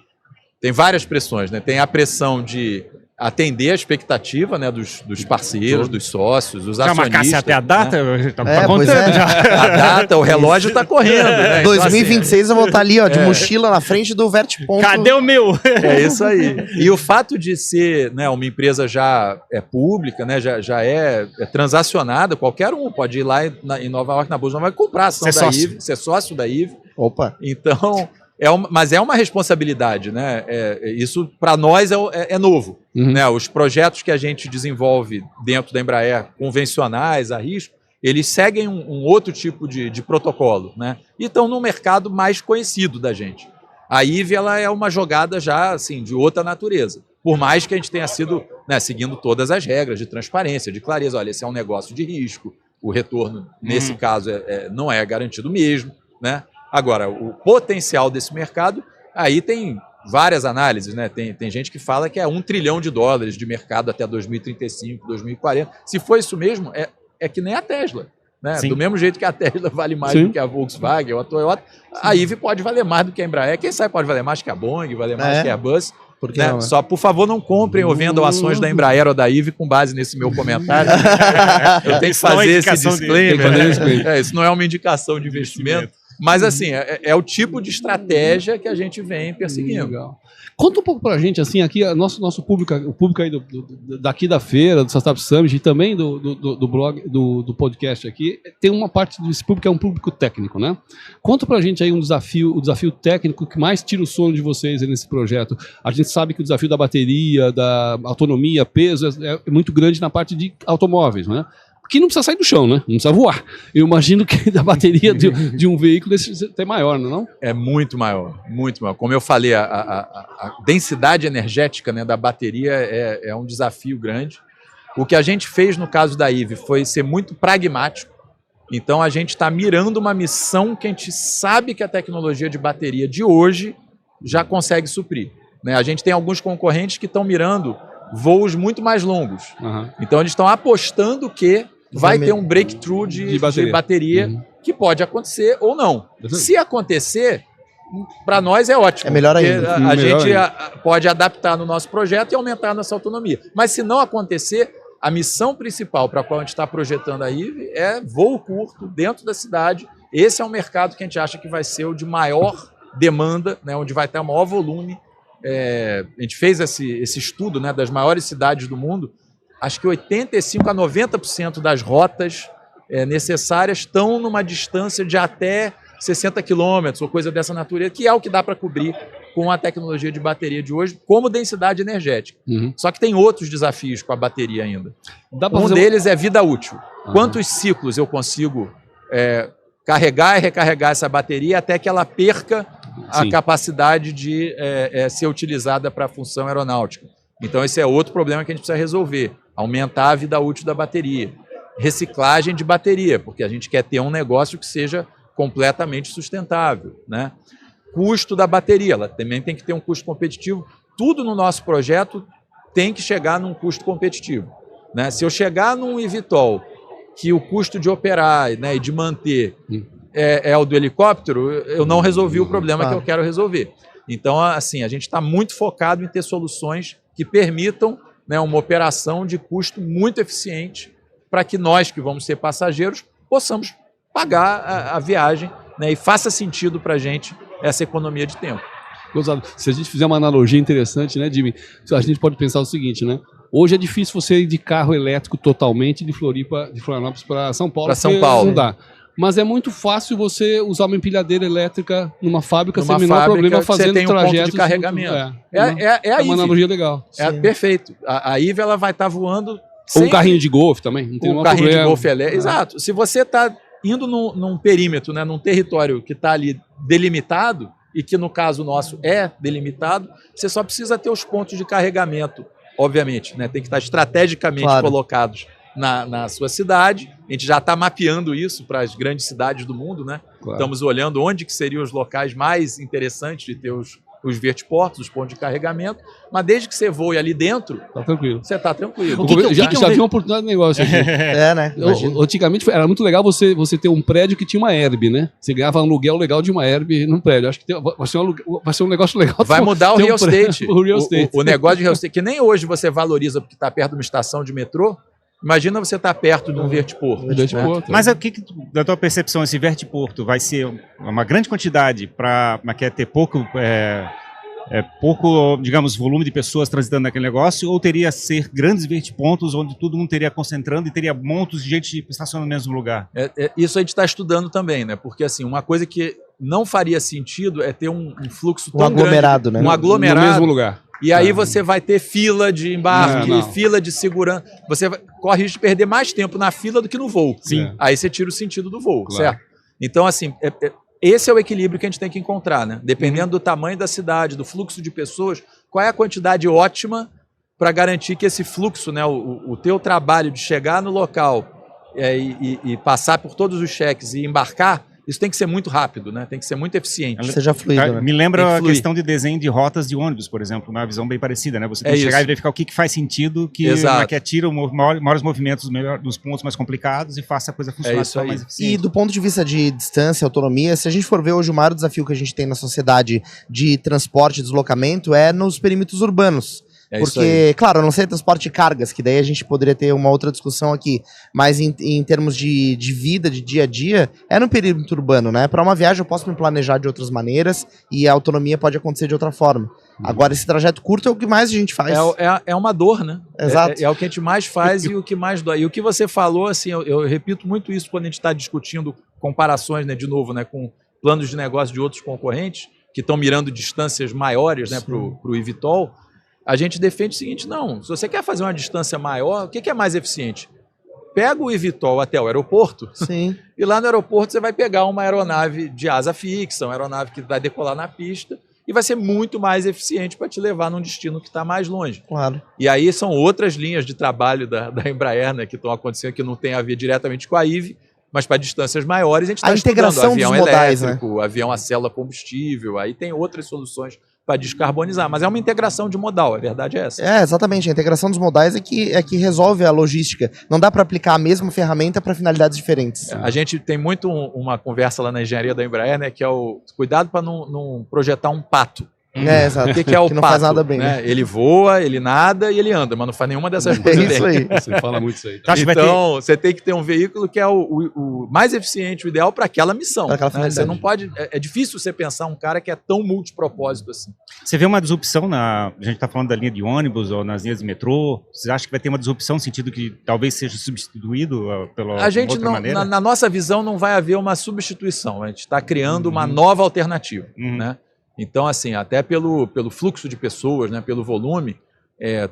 várias pressões, né? Tem a pressão de atender a expectativa, né, dos parceiros, dos sócios, dos acionistas. Já marcasse até a data? Né? Tá contando já. A data, o relógio está correndo. Né? 2026 então, assim, eu vou estar ali, ó, de mochila na frente do Vertiponto. Cadê o meu? É isso aí. E o fato de ser, né, uma empresa já pública, né, já é transacionada, qualquer um pode ir lá em Nova York, na Bolsa de Nova York, comprar a ação da Eve, ser sócio da Eve. Opa! Então... mas é uma responsabilidade, né? Isso para nós é novo. Né? Os projetos que a gente desenvolve dentro da Embraer, convencionais, a risco, eles seguem um outro tipo de protocolo, né? E estão no mercado mais conhecido da gente. A Eve, ela é uma jogada já assim, de outra natureza. Por mais que a gente tenha sido, né, seguindo todas as regras de transparência, de clareza. Olha, esse é um negócio de risco, o retorno, nesse caso, não é garantido mesmo, né? Agora, o potencial desse mercado, aí tem várias análises, né? Tem gente que fala que é $1 trilhão de mercado até 2035, 2040. Se for isso mesmo, é que nem a Tesla. Né? Do mesmo jeito que a Tesla vale mais do que a Volkswagen ou a Toyota, a Eve pode valer mais do que a Embraer. Quem sabe pode valer mais que a Boeing, valer mais que a Airbus. Né? Só, por favor, não comprem ou vendam ações da Embraer ou da Eve com base nesse meu comentário. Eu tenho que fazer esse disclaimer. Isso não é uma indicação de investimento. Mas, assim, é o tipo de estratégia que a gente vem perseguindo. Legal. Conta um pouco pra gente, assim, aqui, nosso público, o público aí daqui da feira, do Startup Summit e também do blog, do podcast aqui, tem uma parte desse público que é um público técnico, né? Conta pra gente aí o desafio técnico que mais tira o sono de vocês aí nesse projeto. A gente sabe que o desafio da bateria, da autonomia, peso, é muito grande na parte de automóveis, né? Que não precisa sair do chão, né? Não precisa voar. Eu imagino que da bateria de um veículo é maior, não é? É muito maior, muito maior. Como eu falei, a densidade energética, né, da bateria é um desafio grande. O que a gente fez no caso da Eve foi ser muito pragmático. Então a gente está mirando uma missão que a gente sabe que a tecnologia de bateria de hoje já consegue suprir. Né? A gente tem alguns concorrentes que estão mirando voos muito mais longos. Então eles estão apostando que vai ter um breakthrough de bateria que pode acontecer ou não. Se acontecer, para nós é ótimo. É melhor ainda. A gente pode adaptar no nosso projeto e aumentar a nossa autonomia. Mas se não acontecer, a missão principal para a qual a gente está projetando a IVE é voo curto dentro da cidade. Esse é um mercado que a gente acha que vai ser o de maior demanda, né, onde vai ter o maior volume. A gente fez esse estudo, né, das maiores cidades do mundo. Acho que 85% a 90% das rotas necessárias estão numa distância de até 60 quilômetros ou coisa dessa natureza, que é o que dá para cobrir com a tecnologia de bateria de hoje, como densidade energética. Só que tem outros desafios com a bateria ainda. Um deles é vida útil. Quantos ciclos eu consigo carregar e recarregar essa bateria até que ela perca a capacidade de ser utilizada para a função aeronáutica? Então esse é outro problema que a gente precisa resolver, aumentar a vida útil da bateria. Reciclagem de bateria, porque a gente quer ter um negócio que seja completamente sustentável, né? Custo da bateria, ela também tem que ter um custo competitivo. Tudo no nosso projeto tem que chegar num custo competitivo, né? Se eu chegar num eVTOL que o custo de operar, né, e de manter é o do helicóptero, eu não resolvi o problema que eu quero resolver. Então, assim, a gente está muito focado em ter soluções que permitam, né, uma operação de custo muito eficiente para que nós, que vamos ser passageiros, possamos pagar a viagem, né, e faça sentido para a gente essa economia de tempo. Gonzalo, se a gente fizer uma analogia interessante, né, Jimmy? A gente pode pensar o seguinte, né? Hoje é difícil você ir de carro elétrico totalmente de Florianópolis para São Paulo. Para São Paulo. Não dá. Mas é muito fácil você usar uma empilhadeira elétrica numa fábrica sem o menor problema fazendo trajetos. Ponto de carregamento. É uma analogia legal. Perfeito. A IVE ela vai estar voando. Ou um carrinho de golfe também. Não tem um carrinho de golfe elétrico. Exato. Se você está indo num perímetro, né, num território que está ali delimitado, e que no caso nosso é delimitado, você só precisa ter os pontos de carregamento, obviamente, né, tem que estar estrategicamente colocados na sua cidade. A gente já está mapeando isso para as grandes cidades do mundo, né? Estamos olhando onde que seriam os locais mais interessantes de ter os vertiportos, os pontos de carregamento, mas desde que você voe ali dentro, tá tranquilo. Você está tranquilo. Já vi uma oportunidade de negócio aqui. Né? Antigamente era muito legal você ter um prédio que tinha uma Herb, né? Você ganhava um aluguel legal de uma Herb num prédio. Acho que vai ser um negócio legal. Vai mudar o real estate. O real estate. O negócio de real estate, que nem hoje você valoriza porque está perto de uma estação de metrô. Imagina você estar perto de um vertiporto. Né? Mas o que, da tua percepção, esse vertiporto vai ser uma grande quantidade para ter pouco, digamos, volume de pessoas transitando naquele negócio, ou teria a ser grandes vertipontos onde todo mundo teria concentrando e teria montos de gente estacionando no mesmo lugar? Isso a gente está estudando também, né? Porque assim, uma coisa que não faria sentido é ter um fluxo tão aglomerado, grande, né? Um aglomerado no mesmo lugar. E aí você vai ter fila de embarque, fila de segurança. Você corre risco de perder mais tempo na fila do que no voo. Sim. Aí você tira o sentido do voo, certo? Então, assim, esse é o equilíbrio que a gente tem que encontrar, né? Dependendo do tamanho da cidade, do fluxo de pessoas, qual é a quantidade ótima para garantir que esse fluxo, né, o teu trabalho de chegar no local e passar por todos os cheques e embarcar, isso tem que ser muito rápido, né? Tem que ser muito eficiente. Seja fluido, né? Me lembra a questão de desenho de rotas de ônibus, por exemplo, uma visão bem parecida, né? Você tem que chegar e verificar o que faz sentido, que tira os maiores movimentos nos pontos mais complicados e faça a coisa funcionar de forma mais eficiente. E do ponto de vista de distância, autonomia, se a gente for ver hoje o maior desafio que a gente tem na sociedade de transporte e deslocamento é nos perímetros urbanos. Porque, claro, não sei transporte de cargas, que daí a gente poderia ter uma outra discussão aqui, mas em termos de vida, de dia a dia, é no perímetro urbano, né? Para uma viagem eu posso me planejar de outras maneiras e a autonomia pode acontecer de outra forma. Agora, esse trajeto curto é o que mais a gente faz. É uma dor, né? Exato. É o que a gente mais faz e o que mais dói. E o que você falou, assim, eu repito muito isso quando a gente está discutindo comparações, né, de novo, né, com planos de negócio de outros concorrentes que estão mirando distâncias maiores, né, para o eVTOL. A gente defende o seguinte, não, se você quer fazer uma distância maior, o que é mais eficiente? Pega o eVTOL até o aeroporto. Sim. E lá no aeroporto você vai pegar uma aeronave de asa fixa, uma aeronave que vai decolar na pista e vai ser muito mais eficiente para te levar num destino que está mais longe. Claro. E aí são outras linhas de trabalho da Embraer, né, que estão acontecendo, que não tem a ver diretamente com a IVE, mas para distâncias maiores a gente está estudando avião elétrico, avião a célula combustível, aí tem outras soluções para descarbonizar. Mas é uma integração de modal, a verdade é essa. Exatamente. A integração dos modais é que resolve a logística. Não dá para aplicar a mesma ferramenta para finalidades diferentes. A gente tem muito uma conversa lá na engenharia da Embraer, né, que é o cuidado para não projetar um pato. Exato. O que é o que não pato? faz nada bem, né? Ele voa, ele nada e ele anda, mas não faz nenhuma dessas coisas isso bem. aí. Você fala muito isso aí. Então, acho que vai Então, você tem que ter um veículo que é o mais eficiente, o ideal para aquela missão. Pra aquela né? Você finalidade. não pode. É difícil você pensar um cara que é tão multipropósito assim. Você vê uma disrupção a gente está falando da linha de ônibus ou nas linhas de metrô, você acha que vai ter uma disrupção no sentido que talvez seja substituído pela A gente outra não, maneira? na nossa visão, não vai haver uma substituição. A gente está criando uma nova alternativa, né? Então, assim, até pelo fluxo de pessoas, né, pelo volume,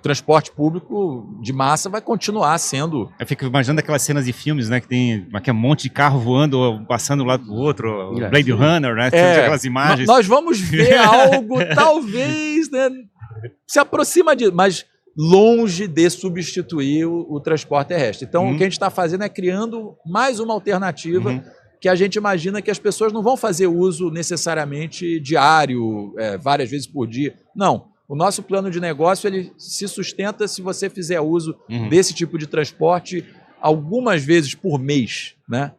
transporte público de massa vai continuar sendo. Eu fico imaginando aquelas cenas de filmes, né, que tem um monte de carro voando, passando de um lado do outro, Blade Runner, né, aquelas imagens. Nós vamos ver algo, talvez, né, se aproxima disso, mas longe de substituir o transporte terrestre. Então, o que a gente está fazendo é criando mais uma alternativa que a gente imagina que as pessoas não vão fazer uso necessariamente diário, várias vezes por dia. Não. O nosso plano de negócio ele se sustenta se você fizer uso desse tipo de transporte algumas vezes por mês, né?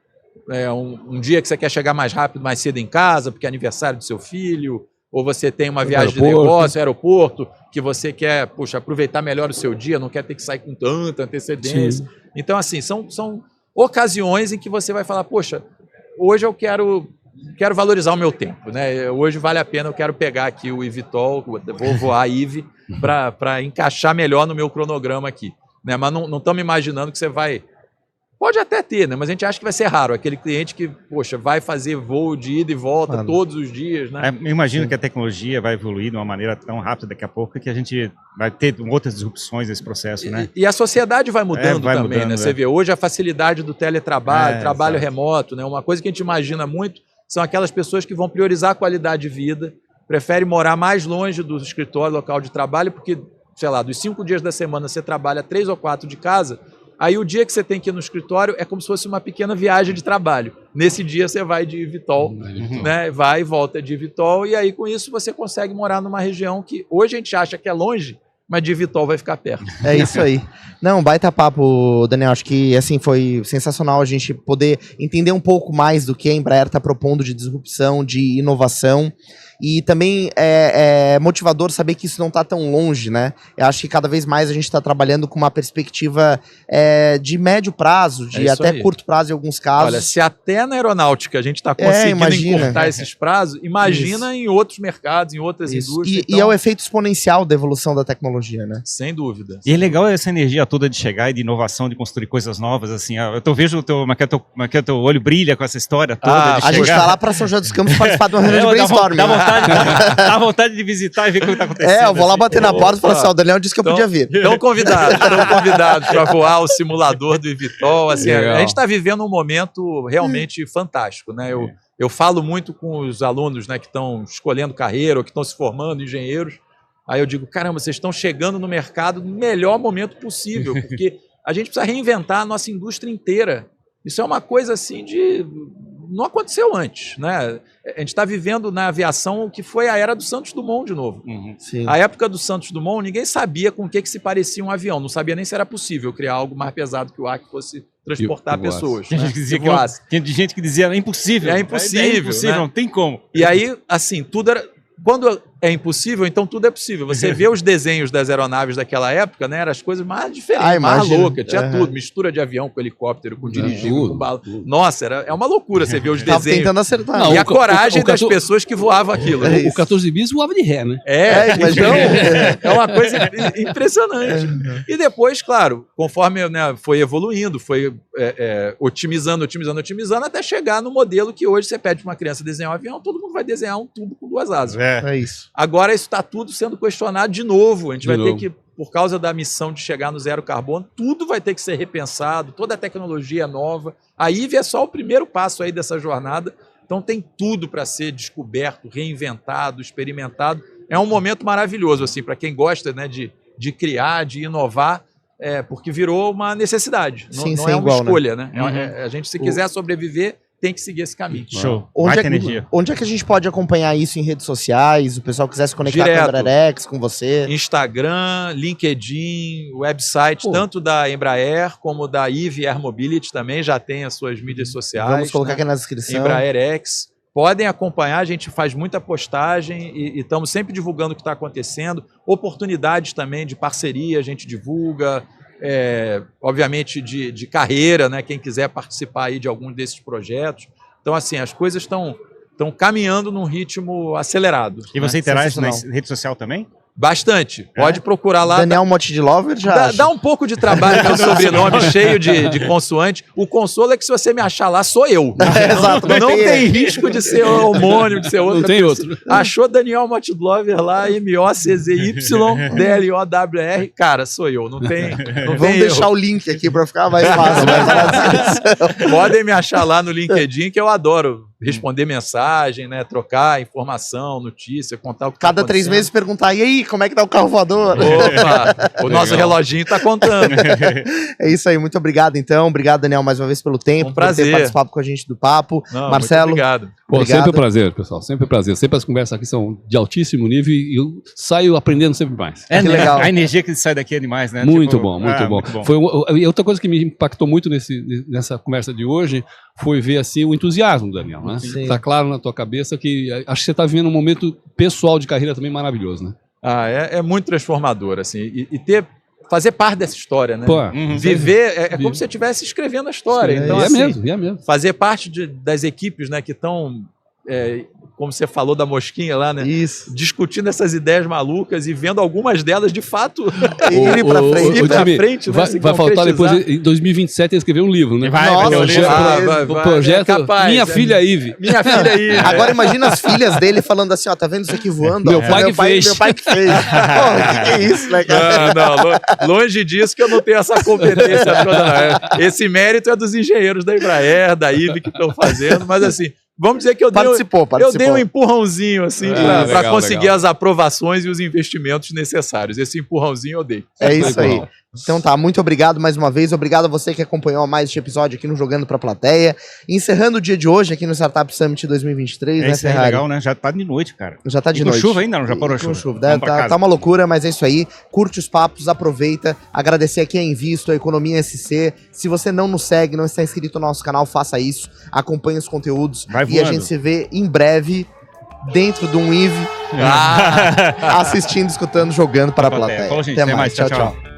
Um dia que você quer chegar mais rápido, mais cedo em casa, porque é aniversário do seu filho, ou você tem uma viagem de negócio, aeroporto, que você quer, aproveitar melhor o seu dia, não quer ter que sair com tanta antecedência. Sim. Então, assim, são ocasiões em que você vai falar, poxa, hoje eu quero valorizar o meu tempo, né? Hoje vale a pena, eu quero pegar aqui o eVTOL, vou voar a Eve para encaixar melhor no meu cronograma aqui, né? Mas não estamos imaginando que você vai... Pode até ter, né? Mas a gente acha que vai ser raro, aquele cliente que, vai fazer voo de ida e volta todos os dias, né? Eu imagino que a tecnologia vai evoluir de uma maneira tão rápida daqui a pouco que a gente vai ter outras disrupções nesse processo, né? E a sociedade vai mudando também, né? Você vê hoje a facilidade do teletrabalho, trabalho remoto, né? Uma coisa que a gente imagina muito são aquelas pessoas que vão priorizar a qualidade de vida, preferem morar mais longe do escritório, local de trabalho, porque, sei lá, dos 5 dias da semana você trabalha 3 ou 4 de casa. Aí o dia que você tem que ir no escritório é como se fosse uma pequena viagem de trabalho. Nesse dia você vai de eVTOL, né? Vai e volta de eVTOL, e aí com isso você consegue morar numa região que hoje a gente acha que é longe, mas de eVTOL vai ficar perto. É isso aí. Não, baita papo, Daniel. Acho que assim foi sensacional a gente poder entender um pouco mais do que a Embraer está propondo de disrupção, de inovação. E também é motivador saber que isso não está tão longe, né? Eu acho que cada vez mais a gente está trabalhando com uma perspectiva de médio prazo, de até aí. Curto prazo em alguns casos. Olha, se até na aeronáutica a gente está conseguindo encurtar esses prazos, imagina em outros mercados, em outras indústrias. E é o efeito exponencial da evolução da tecnologia, né? Sem dúvida. E é legal essa energia toda de chegar e de inovação, de construir coisas novas, assim. Eu vejo o teu olho brilha com essa história toda. A gente vai lá para São José dos Campos participar de uma reunião de brainstorming. Dá vontade de visitar e ver o que está acontecendo. Eu vou lá bater na porta e falar assim, o Daniel disse que eu podia vir. Estão convidados para voar o simulador do eVTOL. Assim, a gente está vivendo um momento realmente fantástico, né? Eu falo muito com os alunos, né, que estão escolhendo carreira ou que estão se formando, engenheiros. Aí eu digo, caramba, vocês estão chegando no mercado no melhor momento possível, porque a gente precisa reinventar a nossa indústria inteira. Isso é uma coisa assim de... Não aconteceu antes, né? A gente está vivendo na aviação o que foi a era do Santos Dumont de novo. Sim. A época do Santos Dumont, ninguém sabia com o que se parecia um avião. Não sabia nem se era possível criar algo mais pesado que o ar que fosse transportar pessoas. Tinha gente que dizia, é impossível. É impossível, né? Não tem como. E aí, assim, tudo era... Quando é impossível, então tudo é possível. Você vê os desenhos das aeronaves daquela época, né? Eram as coisas mais diferentes, mais loucas. Tinha tudo, mistura de avião com helicóptero, com dirigível, com bala. Nossa, é uma loucura você ver os desenhos. Tava tentando acertar. Não, e a coragem das pessoas que voavam aquilo. O 14 bis voava de ré, né? Então, é uma coisa impressionante. E depois, claro, conforme foi evoluindo, foi otimizando, até chegar no modelo que hoje você pede para uma criança desenhar um avião, todo mundo vai desenhar um tubo com 2 asas. É isso. Agora isso está tudo sendo questionado de novo. A gente vai ter que, por causa da missão de chegar no zero carbono, tudo vai ter que ser repensado, toda a tecnologia é nova. A IVE é só o primeiro passo aí dessa jornada. Então tem tudo para ser descoberto, reinventado, experimentado. É um momento maravilhoso assim para quem gosta, né, de criar, de inovar, porque virou uma necessidade. Não é uma escolha, né? A gente, se quiser sobreviver, tem que seguir esse caminho. Show. Onde Baita é, energia. onde é que a gente pode acompanhar isso em redes sociais? O pessoal quiser se conectar Direto. com a Embraerex, com você? Instagram, LinkedIn, website, Pô. tanto da Embraer como da IVE Air Mobility também, já tem as suas mídias sociais. Vamos colocar né? aqui na descrição. Embraerex. Podem acompanhar, a gente faz muita postagem e estamos sempre divulgando o que está acontecendo. Oportunidades também de parceria, a gente divulga. Obviamente de carreira, né? Quem quiser participar aí de algum desses projetos. Então, assim, as coisas estão caminhando num ritmo acelerado. E você né? interage na Sensacional. rede social também? Bastante. Pode procurar lá. Daniel Motti de Lover já Dá, acha. dá um pouco de trabalho meu sobrenome cheio de consoante. O consolo é que se você me achar lá, sou eu. Exato, Não, não tem tem risco de ser homônimo, de ser outra Não tem pessoa. outro. Achou Daniel Mottlover lá, MOCZY-DLOWR. Cara, sou eu. Não tem Vamos deixar o link aqui para ficar mais fácil. Mas tá na descrição. Podem me achar lá no LinkedIn, que eu adoro responder mensagem, né? Trocar informação, notícia, contar o que Cada tá 3 acontecendo. meses perguntar, e aí, como é que tá o carro voador? Opa, o nosso reloginho tá contando. É isso aí, muito obrigado então. Obrigado, Daniel, mais uma vez pelo tempo, Um por ter prazer. participado com a gente do papo. Não, Marcelo, muito obrigado. Pô, Obrigado. sempre um prazer, pessoal. Sempre um prazer. Sempre as conversas aqui são de altíssimo nível e eu saio aprendendo sempre mais. que legal. A energia que sai daqui é demais, né? Muito Tipo, bom, muito bom. Muito bom. E outra coisa que me impactou muito nessa conversa de hoje foi ver assim o entusiasmo do Daniel, né? Sim. Tá claro na tua cabeça que acho que você tá vivendo um momento pessoal de carreira também maravilhoso, né? É muito transformador, assim, fazer parte dessa história, né? Pô, Viver é como se você estivesse escrevendo a história. Sim, Então, é assim, mesmo, é mesmo. fazer parte das equipes, né, que estão, como você falou da mosquinha lá, né? Isso. Discutindo essas ideias malucas e vendo algumas delas de fato Ir pra frente. ir pra Jimmy, frente, né? se vai faltar depois, concretizar. em 2027, ele escrever um livro, né? Vai, Nossa, ter um livro. vai. O projeto é capaz, Minha é. Filha Ive. Minha filha aí. Agora imagina as filhas dele falando assim, ó, tá vendo isso aqui voando? Meu Ó, pai que fez. Meu pai que fez. Pô, que é isso, né, cara? Longe disso que eu não tenho essa competência toda. Não. Esse mérito é dos engenheiros da Embraer, da IVE que estão fazendo, mas assim, vamos dizer que eu dei um empurrãozinho assim para legal, conseguir legal. as aprovações e os investimentos necessários. Esse empurrãozinho eu dei. É isso aí. Legal. Então tá, muito obrigado mais uma vez. Obrigado a você que acompanhou mais este episódio aqui no Jogando Pra Plateia. Encerrando o dia de hoje aqui no Startup Summit 2023, É né, isso aí, Ferrari? legal, né? Já tá de noite, cara. Já tá de E com noite. chuva ainda? Não, já parou a Com chuva. chuva. Vamos pra Tá, casa. tá uma loucura, mas é isso aí. Curte os papos, aproveita. Agradecer aqui a Invisto, a Economia SC. Se você não nos segue, não está inscrito no nosso canal, faça isso. Acompanhe os conteúdos. Vai E a voando. gente se vê em breve dentro de um IVE, assistindo, escutando, jogando para a plateia. Falou, gente. Até Até mais. mais. Tchau, tchau.